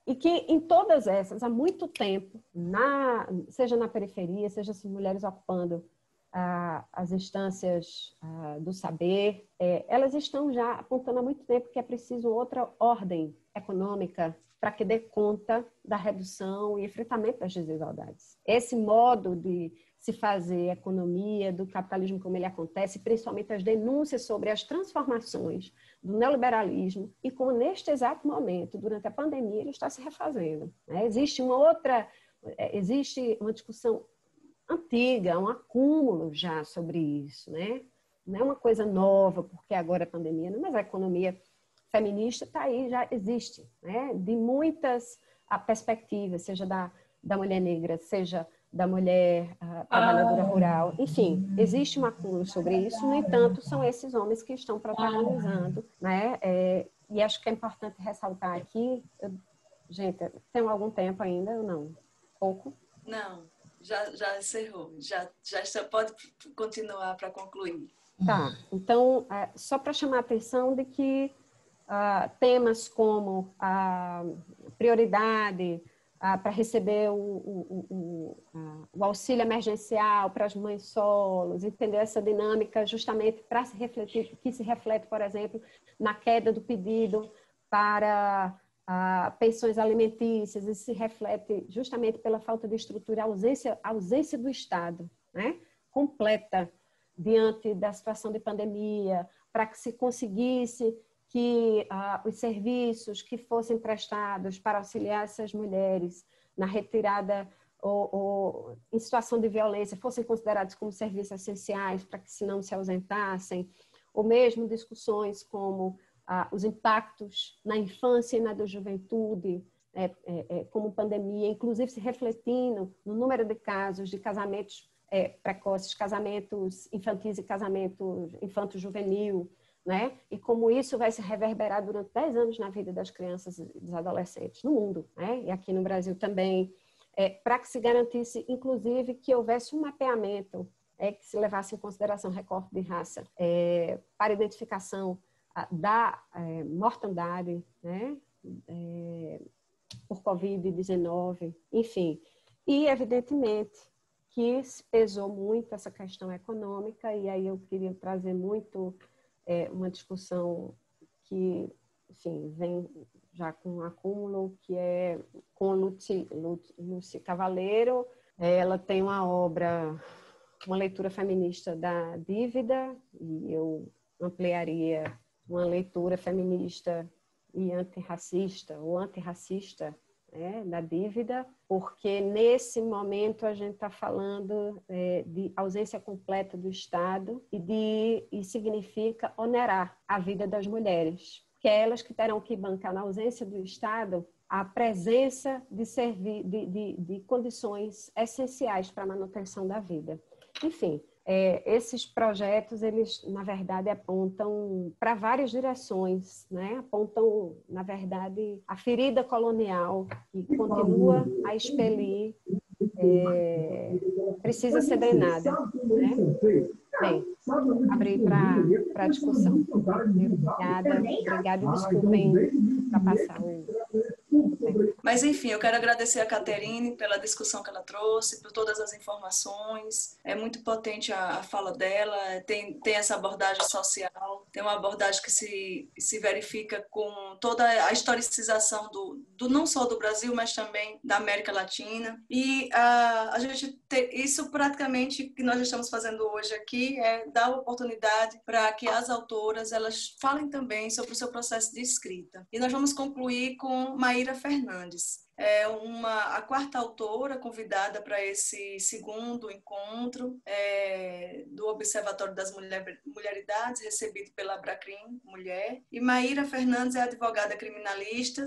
e que em todas essas, há muito tempo, seja na periferia, seja as mulheres ocupando as instâncias do saber, elas estão já apontando há muito tempo que é preciso outra ordem econômica para que dê conta da redução e enfrentamento das desigualdades. Esse modo de se fazer economia do capitalismo como ele acontece, principalmente as denúncias sobre as transformações do neoliberalismo, e como neste exato momento, durante a pandemia, ele está se refazendo, né? Existe uma discussão antiga, um acúmulo já sobre isso, né? Não é uma coisa nova, porque agora é pandemia, mas a economia feminista está aí, já existe, né? De muitas perspectivas, seja da mulher negra, seja da mulher trabalhadora rural, enfim, existe um acúmulo sobre isso. No entanto, são esses homens que estão protagonizando, né? E acho que é importante ressaltar aqui, gente, tem algum tempo ainda ou não? Pouco? Não, já encerrou, já pode continuar para concluir. Tá, então, só para chamar a atenção de que temas como a prioridade para receber o auxílio emergencial para as mães solos, entender essa dinâmica justamente para se refletir, que se reflete, por exemplo, na queda do pedido para pensões alimentícias, e se reflete justamente pela falta de estrutura, a ausência do Estado, né, completa diante da situação de pandemia, para que se conseguisse que os serviços que fossem prestados para auxiliar essas mulheres na retirada ou em situação de violência fossem considerados como serviços essenciais para que se não se ausentassem, ou mesmo discussões como os impactos na infância e na juventude, como pandemia, inclusive se refletindo no número de casos de casamentos precoces, casamentos infantis e casamentos infanto-juvenil, né? E como isso vai se reverberar durante 10 anos na vida das crianças e dos adolescentes no mundo, né? E aqui no Brasil também, para que se garantisse, inclusive, que houvesse um mapeamento, que se levasse em consideração recorte de raça, para identificação da mortandade, né? Por Covid-19, enfim. E, evidentemente, que se pesou muito essa questão econômica, e aí eu queria trazer muito uma discussão que, enfim, vem já com um acúmulo, que é com Lúcia Cavaleiro. Ela tem uma obra, uma leitura feminista da dívida, e eu ampliaria uma leitura feminista e antirracista, ou antirracista, da dívida, porque nesse momento a gente está falando de ausência completa do Estado e significa onerar a vida das mulheres, que é elas que terão que bancar na ausência do Estado a presença de condições essenciais para a manutenção da vida. Enfim, esses projetos, eles, na verdade, apontam para várias direções, né? Apontam, na verdade, a ferida colonial que continua a expelir, precisa ser drenada, né? Bem, abrir para a discussão. Obrigada e desculpem ultrapassar o tempo. Mas, enfim, eu quero agradecer a Caterine pela discussão que ela trouxe, por todas as informações. É muito potente a fala dela, tem essa abordagem social, tem uma abordagem que se verifica com toda a historicização não só do Brasil, mas também da América Latina. E a gente isso praticamente que nós estamos fazendo hoje aqui é dar oportunidade para que as autoras elas falem também sobre o seu processo de escrita. E nós vamos concluir com Maíra Fernandes. é a quarta autora convidada para esse segundo encontro do Observatório das Mulheridades, recebido pela Abracrim Mulher. E Maíra Fernandes é advogada criminalista,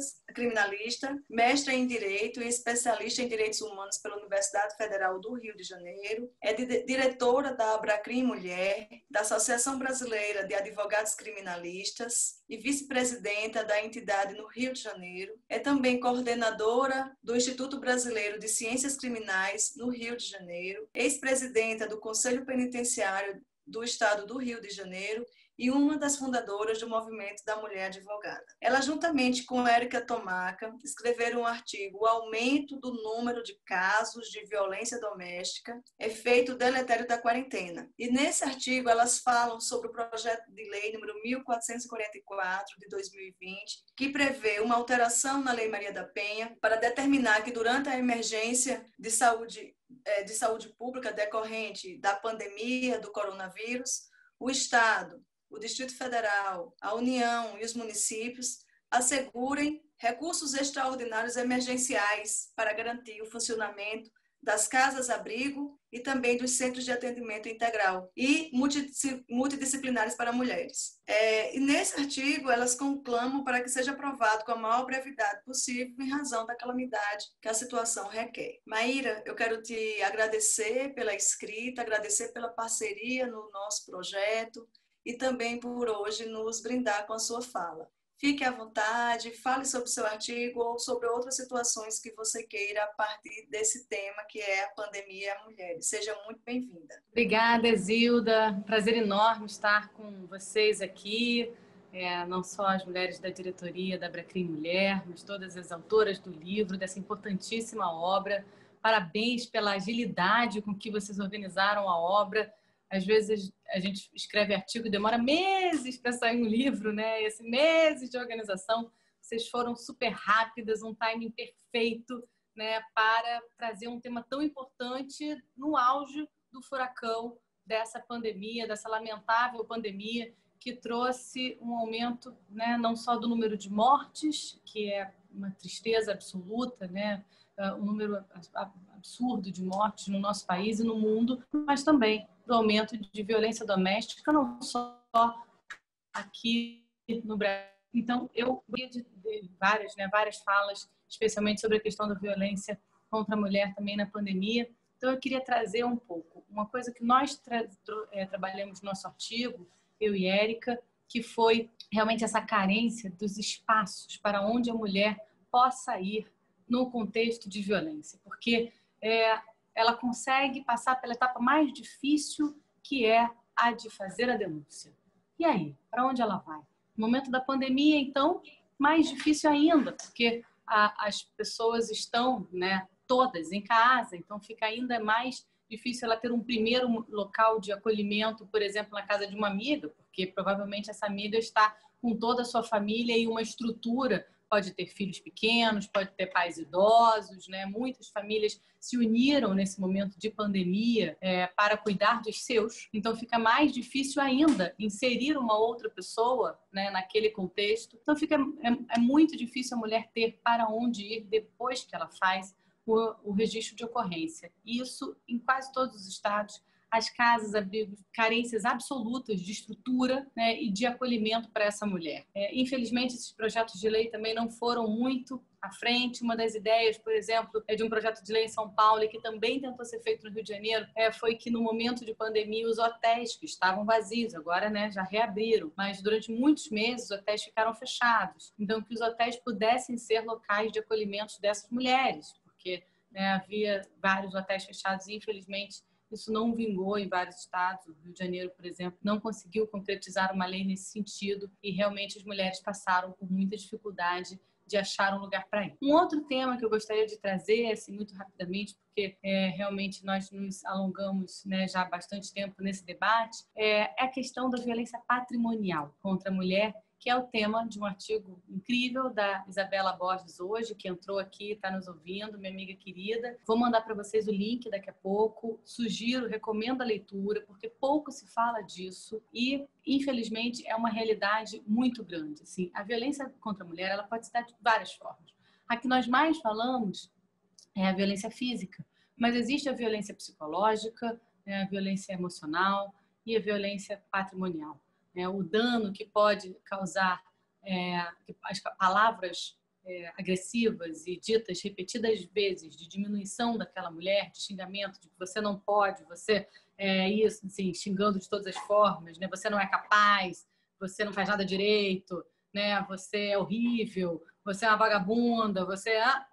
mestra em Direito e especialista em Direitos Humanos pela Universidade Federal do Rio de Janeiro. É diretora da Abracrim Mulher, da Associação Brasileira de Advogados Criminalistas e vice-presidenta da entidade no Rio de Janeiro. É também coordenadora do Instituto Brasileiro de Ciências Criminais no Rio de Janeiro, ex-presidenta do Conselho Penitenciário do Estado do Rio de Janeiro e uma das fundadoras do Movimento da Mulher Advogada. Ela, juntamente com Érica Tomaca, escreveram um artigo, O Aumento do Número de Casos de Violência Doméstica, Efeito Deletério da Quarentena. E nesse artigo elas falam sobre o projeto de lei número 1444 de 2020, que prevê uma alteração na Lei Maria da Penha para determinar que durante a emergência de saúde pública decorrente da pandemia do coronavírus, o Estado, o Distrito Federal, a União e os municípios assegurem recursos extraordinários emergenciais para garantir o funcionamento das casas-abrigo e também dos centros de atendimento integral e multidisciplinares para mulheres. E nesse artigo, elas conclamam para que seja aprovado com a maior brevidade possível em razão da calamidade que a situação requer. Maíra, eu quero te agradecer pela escrita, agradecer pela parceria no nosso projeto e também por hoje nos brindar com a sua fala. Fique à vontade, fale sobre o seu artigo ou sobre outras situações que você queira a partir desse tema que é a pandemia e a mulheres. Seja muito bem-vinda. Obrigada, Zilda. Prazer enorme estar com vocês aqui, não só as mulheres da diretoria da Abracrim Mulher, mas todas as autoras do livro, dessa importantíssima obra. Parabéns pela agilidade com que vocês organizaram a obra. Às vezes a gente escreve artigo e demora meses para sair um livro, né? Esse meses de organização, vocês foram super rápidas, um timing perfeito, né? Para trazer um tema tão importante no auge do furacão dessa pandemia, dessa lamentável pandemia que trouxe um aumento, né? Não só do número de mortes, que é uma tristeza absoluta, né? Um número absurdo de mortes no nosso país e no mundo, mas também do aumento de violência doméstica, não só aqui no Brasil. Então, eu gostaria de várias falas, especialmente sobre a questão da violência contra a mulher também na pandemia. Então, eu queria trazer um pouco, uma coisa que nós trabalhamos no nosso artigo, eu e Érica, que foi realmente essa carência dos espaços para onde a mulher possa ir no contexto de violência, porque ela consegue passar pela etapa mais difícil, que é a de fazer a denúncia. E aí, para onde ela vai? No momento da pandemia, então, mais difícil ainda, porque as pessoas estão, né, todas em casa, então fica ainda mais difícil ela ter um primeiro local de acolhimento, por exemplo, na casa de uma amiga, porque provavelmente essa amiga está com toda a sua família e uma estrutura. Pode ter filhos pequenos, pode ter pais idosos, né? Muitas famílias se uniram nesse momento de pandemia para cuidar dos seus. Então, fica mais difícil ainda inserir uma outra pessoa, né, naquele contexto. Então, é muito difícil a mulher ter para onde ir depois que ela faz o registro de ocorrência. Isso em quase todos os estados. As casas, abrigos, carências absolutas de estrutura, né, e de acolhimento para essa mulher. Infelizmente, esses projetos de lei também não foram muito à frente. Uma das ideias, por exemplo, de um projeto de lei em São Paulo e que também tentou ser feito no Rio de Janeiro, foi que no momento de pandemia os hotéis que estavam vazios, agora, né, já reabriram, mas durante muitos meses os hotéis ficaram fechados. Então, que os hotéis pudessem ser locais de acolhimento dessas mulheres, porque, né, havia vários hotéis fechados e, infelizmente, isso não vingou em vários estados. O Rio de Janeiro, por exemplo, não conseguiu concretizar uma lei nesse sentido e realmente as mulheres passaram por muita dificuldade de achar um lugar para ir. Um outro tema que eu gostaria de trazer, assim, muito rapidamente, porque realmente nós nos alongamos, né, já há bastante tempo nesse debate, é a questão da violência patrimonial contra a mulher, que é o tema de um artigo incrível da Isabela Borges hoje, que entrou aqui, está nos ouvindo, minha amiga querida. Vou mandar para vocês o link daqui a pouco. Sugiro, recomendo a leitura, porque pouco se fala disso e, infelizmente, é uma realidade muito grande. Assim, a violência contra a mulher ela pode se dar de várias formas. A que nós mais falamos é a violência física, mas existe a violência psicológica, a violência emocional e a violência patrimonial. O dano que pode causar as palavras agressivas e ditas repetidas vezes de diminuição daquela mulher, de xingamento, de que você não pode, você isso, assim, xingando de todas as formas, né? Você não é capaz, você não faz nada direito, né? Você é horrível, você é uma vagabunda,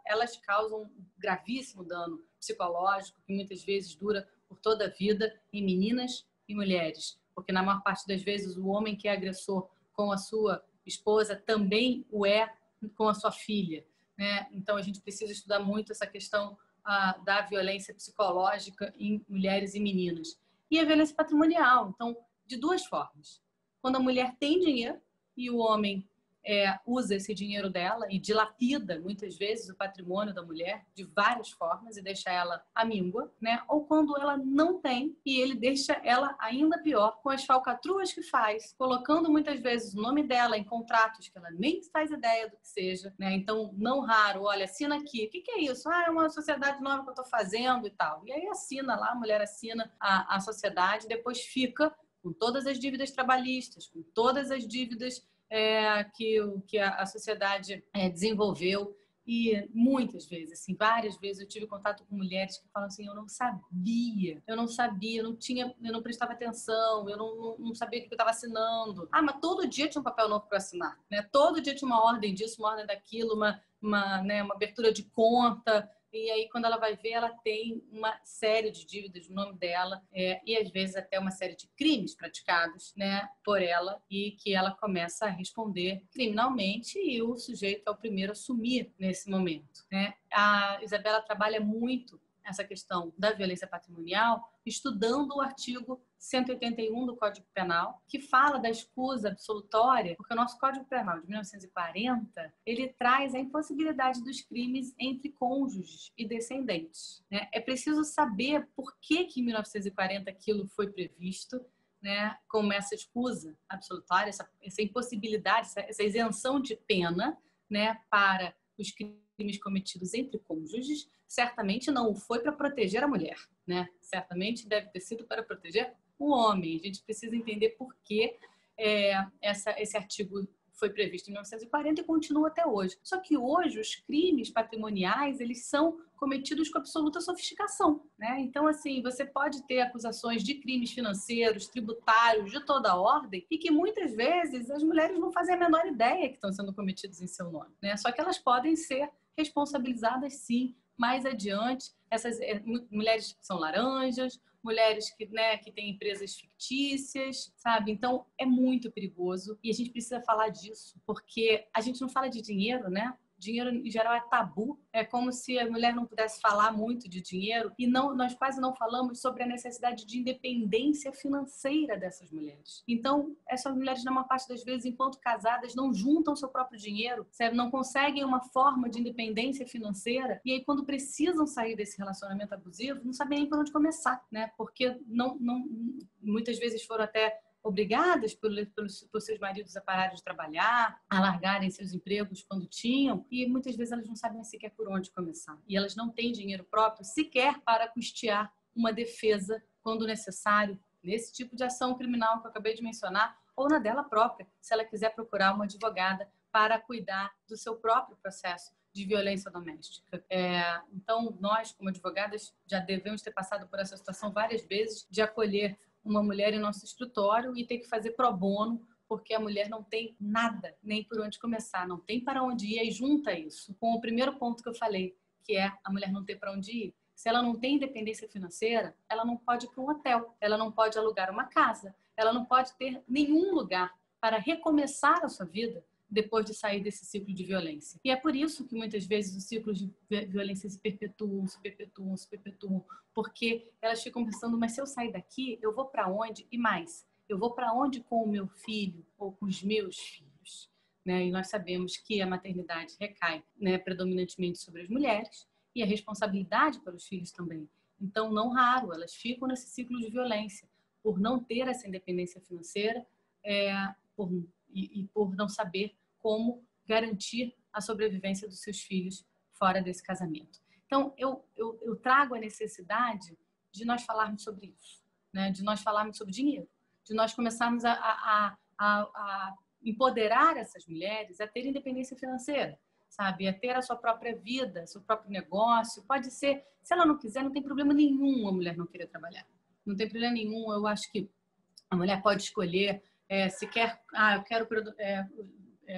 elas causam um gravíssimo dano psicológico que muitas vezes dura por toda a vida em meninas e mulheres, porque na maior parte das vezes o homem que é agressor com a sua esposa também o é com a sua filha, né? Então a gente precisa estudar muito essa questão da violência psicológica em mulheres e meninas. E a violência patrimonial, então, de duas formas. Quando a mulher tem dinheiro e o homem usa esse dinheiro dela e dilapida, muitas vezes, o patrimônio da mulher de várias formas e deixa ela amíngua, né? Ou quando ela não tem e ele deixa ela ainda pior com as falcatruas que faz, colocando muitas vezes o nome dela em contratos que ela nem faz ideia do que seja, né? Então, não raro, olha, assina aqui. O que é isso? É uma sociedade nova que eu estou fazendo e tal. E aí assina lá, a mulher assina a sociedade, depois fica com todas as dívidas trabalhistas, com todas as dívidas que a sociedade desenvolveu. E muitas vezes, assim, várias vezes eu tive contato com mulheres que falam assim, eu não sabia, eu não prestava atenção, eu não sabia o que eu estava assinando. Mas todo dia tinha um papel novo para assinar, né? Todo dia tinha uma ordem disso, uma ordem daquilo, uma abertura de conta. E aí, quando ela vai ver, ela tem uma série de dívidas no nome dela e, às vezes, até uma série de crimes praticados, né, por ela e que ela começa a responder criminalmente e o sujeito é o primeiro a assumir nesse momento, né? A Isabela trabalha muito essa questão da violência patrimonial estudando o artigo 181 do Código Penal, que fala da escusa absolutória, porque o nosso Código Penal de 1940, ele traz a impossibilidade dos crimes entre cônjuges e descendentes, né? É preciso saber por que em 1940 aquilo foi previsto, né, como essa escusa absolutória, essa impossibilidade, essa isenção de pena, né, para os crimes cometidos entre cônjuges. Certamente não foi para proteger a mulher, né? Certamente deve ter sido para proteger o homem. A gente precisa entender por que esse artigo foi previsto em 1940 e continua até hoje. Só que hoje os crimes patrimoniais, eles são cometidos com absoluta sofisticação, né? Então, assim, você pode ter acusações de crimes financeiros, tributários, de toda a ordem, e que muitas vezes as mulheres não fazem a menor ideia que estão sendo cometidos em seu nome, né? Só que elas podem ser responsabilizadas, sim, mais adiante. Essas mulheres que são laranjas, mulheres que têm empresas fictícias, sabe? Então, é muito perigoso e a gente precisa falar disso, porque a gente não fala de dinheiro, né? Dinheiro, em geral, é tabu. É como se a mulher não pudesse falar muito de dinheiro e nós quase não falamos sobre a necessidade de independência financeira dessas mulheres. Então, essas mulheres, na maior parte das vezes, enquanto casadas, não juntam seu próprio dinheiro, sabe? Não conseguem uma forma de independência financeira e aí, quando precisam sair desse relacionamento abusivo, não sabem nem por onde começar, né? Porque muitas vezes foram até obrigadas por seus maridos a pararem de trabalhar, a largarem seus empregos quando tinham, e muitas vezes elas não sabem sequer por onde começar. E elas não têm dinheiro próprio sequer para custear uma defesa quando necessário, nesse tipo de ação criminal que eu acabei de mencionar, ou na dela própria, se ela quiser procurar uma advogada para cuidar do seu próprio processo de violência doméstica. Então, nós, como advogadas, já devemos ter passado por essa situação várias vezes, de acolher uma mulher em nosso escritório e ter que fazer pro bono, porque a mulher não tem nada, nem por onde começar, não tem para onde ir, e junta isso com o primeiro ponto que eu falei, que é a mulher não ter para onde ir. Se ela não tem independência financeira, ela não pode ir para um hotel, ela não pode alugar uma casa, ela não pode ter nenhum lugar para recomeçar a sua vida depois de sair desse ciclo de violência. E é por isso que muitas vezes os ciclos de violência se perpetuam, porque elas ficam pensando, mas se eu sair daqui, eu vou para onde? E mais, eu vou para onde com o meu filho ou com os meus filhos? Né? E nós sabemos que a maternidade recai, né, predominantemente sobre as mulheres e a responsabilidade para os filhos também. Então, não raro, elas ficam nesse ciclo de violência por não ter essa independência financeira, por não saber como garantir a sobrevivência dos seus filhos fora desse casamento. Então, eu trago a necessidade de nós falarmos sobre isso, né? De nós falarmos sobre dinheiro, de nós começarmos a empoderar essas mulheres a ter independência financeira, sabe? A ter a sua própria vida, seu próprio negócio. Pode ser, se ela não quiser, não tem problema nenhum a mulher não querer trabalhar. Não tem problema nenhum. Eu acho que a mulher pode escolher se quer, eu quero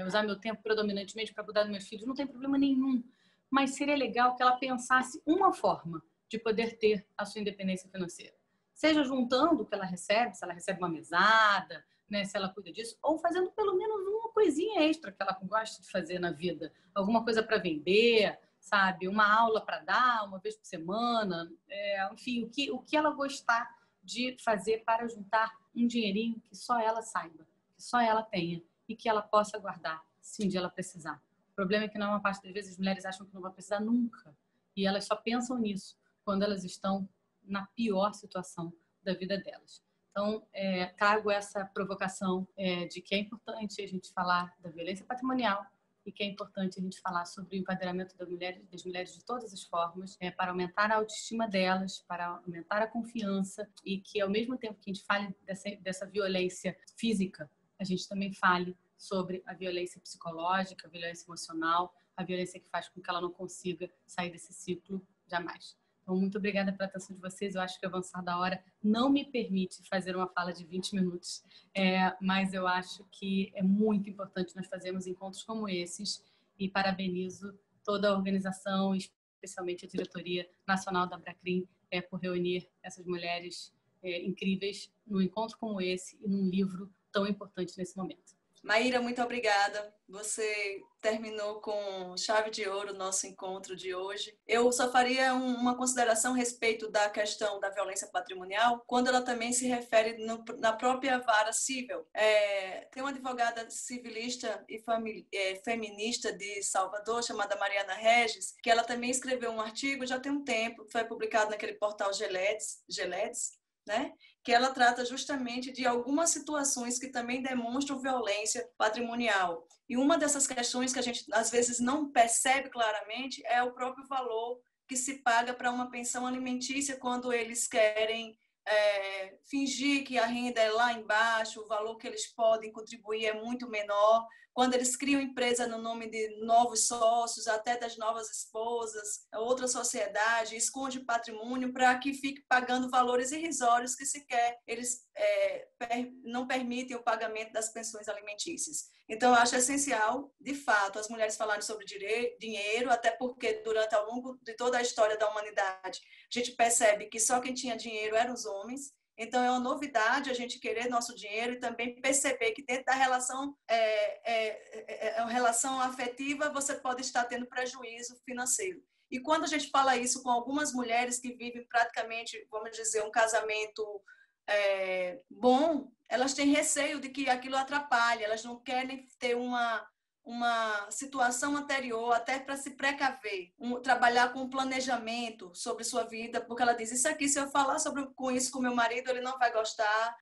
usar meu tempo predominantemente para cuidar dos meus filhos. Não tem problema nenhum. Mas seria legal que ela pensasse uma forma de poder ter a sua independência financeira. Seja juntando o que ela recebe, se ela recebe uma mesada, né, se ela cuida disso, ou fazendo pelo menos uma coisinha extra que ela gosta de fazer na vida. Alguma coisa para vender, sabe? Uma aula para dar, uma vez por semana. Enfim, o que ela gostar de fazer para juntar um dinheirinho que só ela saiba, que só ela tenha e que ela possa guardar se um dia ela precisar. O problema é que, na maior parte das vezes, as mulheres acham que não vão precisar nunca. E elas só pensam nisso quando elas estão na pior situação da vida delas. Então, trago essa provocação de que é importante a gente falar da violência patrimonial e que é importante a gente falar sobre o empoderamento das mulheres de todas as formas, para aumentar a autoestima delas, para aumentar a confiança e que, ao mesmo tempo que a gente fale dessa violência física, a gente também fale sobre a violência psicológica, a violência emocional, a violência que faz com que ela não consiga sair desse ciclo jamais. Então, muito obrigada pela atenção de vocês. Eu acho que o avançar da hora não me permite fazer uma fala de 20 minutos, mas eu acho que é muito importante nós fazermos encontros como esses e parabenizo toda a organização, especialmente a diretoria nacional da Abracrim, por reunir essas mulheres incríveis num encontro como esse e num livro tão importante nesse momento. Maíra, muito obrigada. Você terminou com chave de ouro o nosso encontro de hoje. Eu só faria uma consideração a respeito da questão da violência patrimonial, quando ela também se refere na própria vara civil. Tem uma advogada civilista e feminista de Salvador, chamada Mariana Regis, que ela também escreveu um artigo, já tem um tempo, foi publicado naquele portal Geledes, né? Que ela trata justamente de algumas situações que também demonstram violência patrimonial. E uma dessas questões que a gente, às vezes, não percebe claramente é o próprio valor que se paga para uma pensão alimentícia quando eles querem fingir que a renda é lá embaixo, o valor que eles podem contribuir é muito menor. Quando eles criam empresa no nome de novos sócios, até das novas esposas, outra sociedade, esconde patrimônio para que fique pagando valores irrisórios que sequer eles não permitem o pagamento das pensões alimentícias. Então, eu acho essencial, de fato, as mulheres falarem sobre dinheiro, até porque ao longo de toda a história da humanidade, a gente percebe que só quem tinha dinheiro eram os homens. Então, é uma novidade a gente querer nosso dinheiro e também perceber que dentro da relação, relação afetiva, você pode estar tendo prejuízo financeiro. E quando a gente fala isso com algumas mulheres que vivem praticamente, vamos dizer, um casamento bom, elas têm receio de que aquilo atrapalhe, elas não querem ter uma situação anterior, até para se precaver, trabalhar com um planejamento sobre sua vida, porque ela diz, isso aqui, se eu falar com isso com meu marido, ele não vai gostar,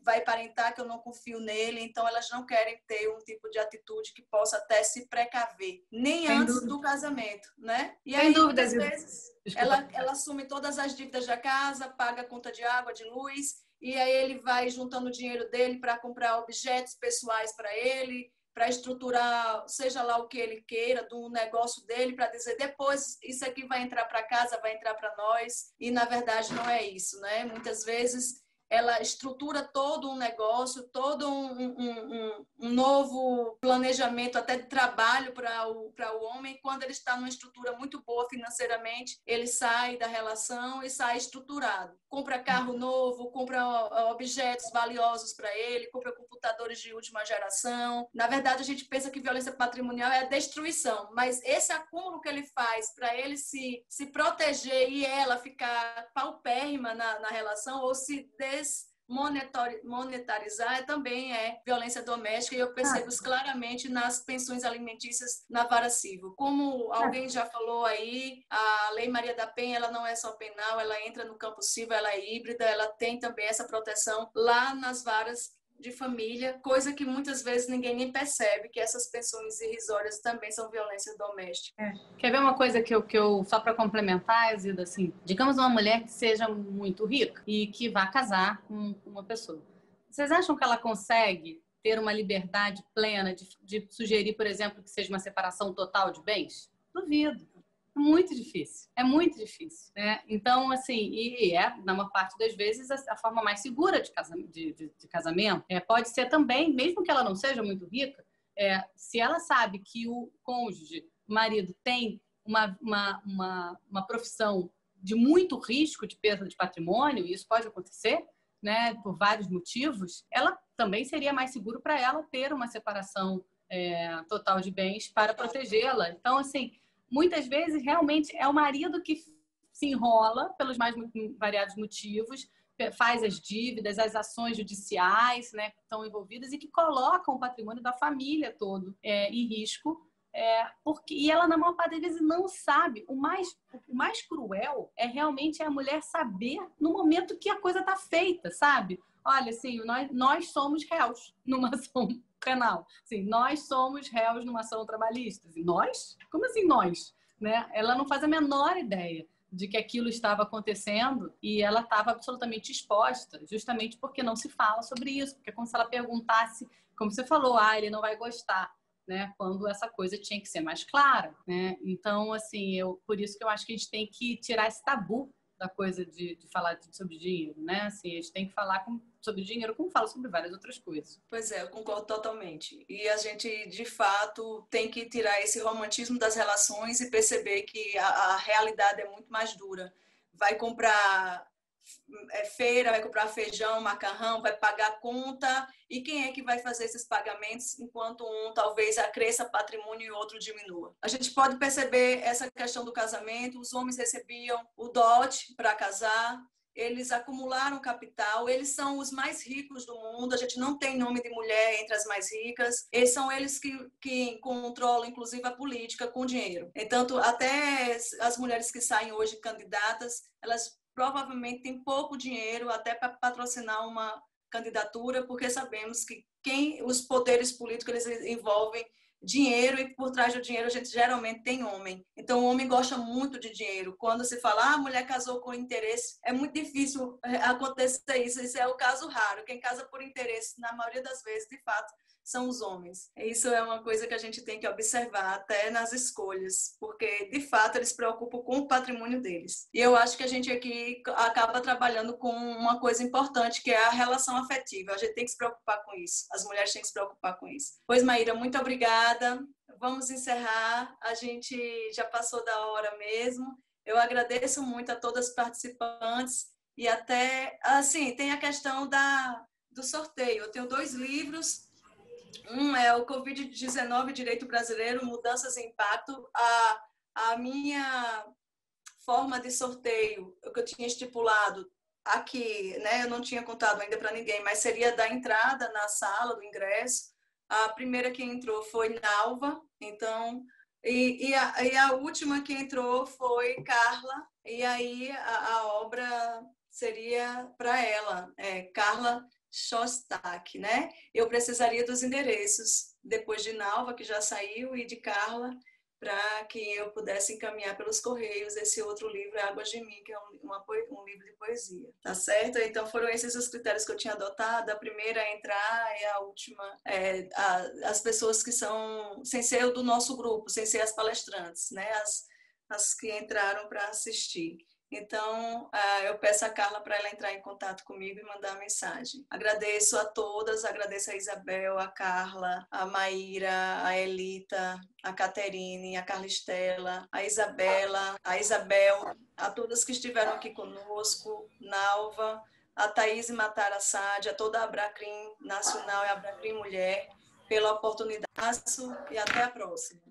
vai aparentar que eu não confio nele, então elas não querem ter um tipo de atitude que possa até se precaver, nem antes do casamento, né? E aí, muitas vezes, ela assume todas as dívidas da casa, paga a conta de água, de luz, e aí ele vai juntando o dinheiro dele para comprar objetos pessoais para ele, para estruturar, seja lá o que ele queira, do negócio dele, para dizer, depois isso aqui vai entrar para casa, vai entrar para nós, e na verdade não é isso, né? Muitas vezes ela estrutura todo um negócio, todo um novo planejamento até de trabalho para o homem. Quando ele está numa estrutura muito boa financeiramente, ele sai da relação e sai estruturado. Compra carro novo, compra objetos valiosos para ele, compra computadores de última geração. Na verdade, a gente pensa que violência patrimonial é a destruição, mas esse acúmulo que ele faz para ele se proteger e ela ficar paupérrima na relação ou se monetarizar também é violência doméstica, e eu percebo isso claramente nas pensões alimentícias na vara civil. Como alguém já falou aí, a Lei Maria da Penha, ela não é só penal, ela entra no campo civil, ela é híbrida, ela tem também essa proteção lá nas varas de família, coisa que muitas vezes ninguém nem percebe, que essas pensões irrisórias também são violência doméstica. Quer ver uma coisa que eu só para complementar, Zilda, assim, digamos uma mulher que seja muito rica e que vá casar com uma pessoa. Vocês acham que ela consegue ter uma liberdade plena de sugerir, por exemplo, que seja uma separação total de bens? Duvido. É muito difícil. É muito difícil, né? Então, assim, na maior parte das vezes, a forma mais segura de casamento. Pode ser também, mesmo que ela não seja muito rica, se ela sabe que o cônjuge, o marido, tem uma profissão de muito risco de perda de patrimônio, e isso pode acontecer, né, por vários motivos, ela também seria mais seguro para ela ter uma separação total de bens para protegê-la. Então, assim, muitas vezes, realmente, é o marido que se enrola pelos mais variados motivos, faz as dívidas, as ações judiciais, né, que estão envolvidas e que colocam o patrimônio da família todo em risco. E ela, na maior parte das vezes, não sabe. O mais cruel é realmente a mulher saber no momento que a coisa está feita, sabe? Olha, assim, nós somos réus numa ação penal. Assim, nós somos réus numa ação trabalhista. Assim, nós? Como assim nós? Né? Ela não faz a menor ideia de que aquilo estava acontecendo e ela estava absolutamente exposta, justamente porque não se fala sobre isso. Porque é como se ela perguntasse, como você falou, ele não vai gostar. Né, quando essa coisa tinha que ser mais clara, né? Então, assim, por isso que eu acho que a gente tem que tirar esse tabu da coisa de falar sobre dinheiro, né? Assim, a gente tem que falar sobre dinheiro como fala sobre várias outras coisas. Pois é, eu concordo totalmente. E a gente, de fato, tem que tirar esse romantismo das relações e perceber que a realidade é muito mais dura. Vai comprar feira, vai comprar feijão, macarrão, vai pagar conta, e quem é que vai fazer esses pagamentos enquanto um talvez acresça patrimônio e outro diminua? A gente pode perceber essa questão do casamento, os homens recebiam o dote para casar, eles acumularam capital, eles são os mais ricos do mundo, a gente não tem nome de mulher entre as mais ricas, eles são eles que controlam, inclusive, a política com dinheiro. Então, até as mulheres que saem hoje candidatas, elas provavelmente têm pouco dinheiro até para patrocinar uma candidatura, porque sabemos que os poderes políticos eles envolvem dinheiro e por trás do dinheiro a gente geralmente tem homem. Então o homem gosta muito de dinheiro. Quando se fala, a mulher casou com interesse, é muito difícil acontecer isso. Isso é o caso raro. Quem casa por interesse, na maioria das vezes, de fato, são os homens. Isso é uma coisa que a gente tem que observar até nas escolhas, porque, de fato, eles se preocupam com o patrimônio deles. E eu acho que a gente aqui acaba trabalhando com uma coisa importante, que é a relação afetiva. A gente tem que se preocupar com isso. As mulheres têm que se preocupar com isso. Pois, Maíra, muito obrigada. Vamos encerrar. A gente já passou da hora mesmo. Eu agradeço muito a todas as participantes e até, assim, tem a questão do sorteio. Eu tenho 2 livros. Um é o Covid-19, Direito Brasileiro, Mudanças e Impacto. A minha forma de sorteio, o que eu tinha estipulado aqui, né, eu não tinha contado ainda para ninguém, mas seria da entrada na sala, do ingresso. A primeira que entrou foi Nalva, então, e a última que entrou foi Carla, e aí a obra seria para ela, Carla Shostak, né? Eu precisaria dos endereços, depois de Nalva, que já saiu, e de Carla, para que eu pudesse encaminhar pelos correios esse outro livro, Águas de Mim, que é um livro de poesia, tá certo? Então foram esses os critérios que eu tinha adotado. A primeira a entrar e a última as pessoas que são, sem ser do nosso grupo, sem ser as palestrantes, né? As que entraram para assistir. Então, eu peço a Carla para ela entrar em contato comigo e mandar a mensagem. Agradeço a todas, agradeço a Isabel, a Carla, a Maíra, a Elita, a Caterine, a Carla Estela, a Isabela, a Isabel, a todas que estiveram aqui conosco, Nalva, a Thaís Matara Sade, a toda a Abracrim Nacional e a Abracrim Mulher, pela oportunidade e até a próxima.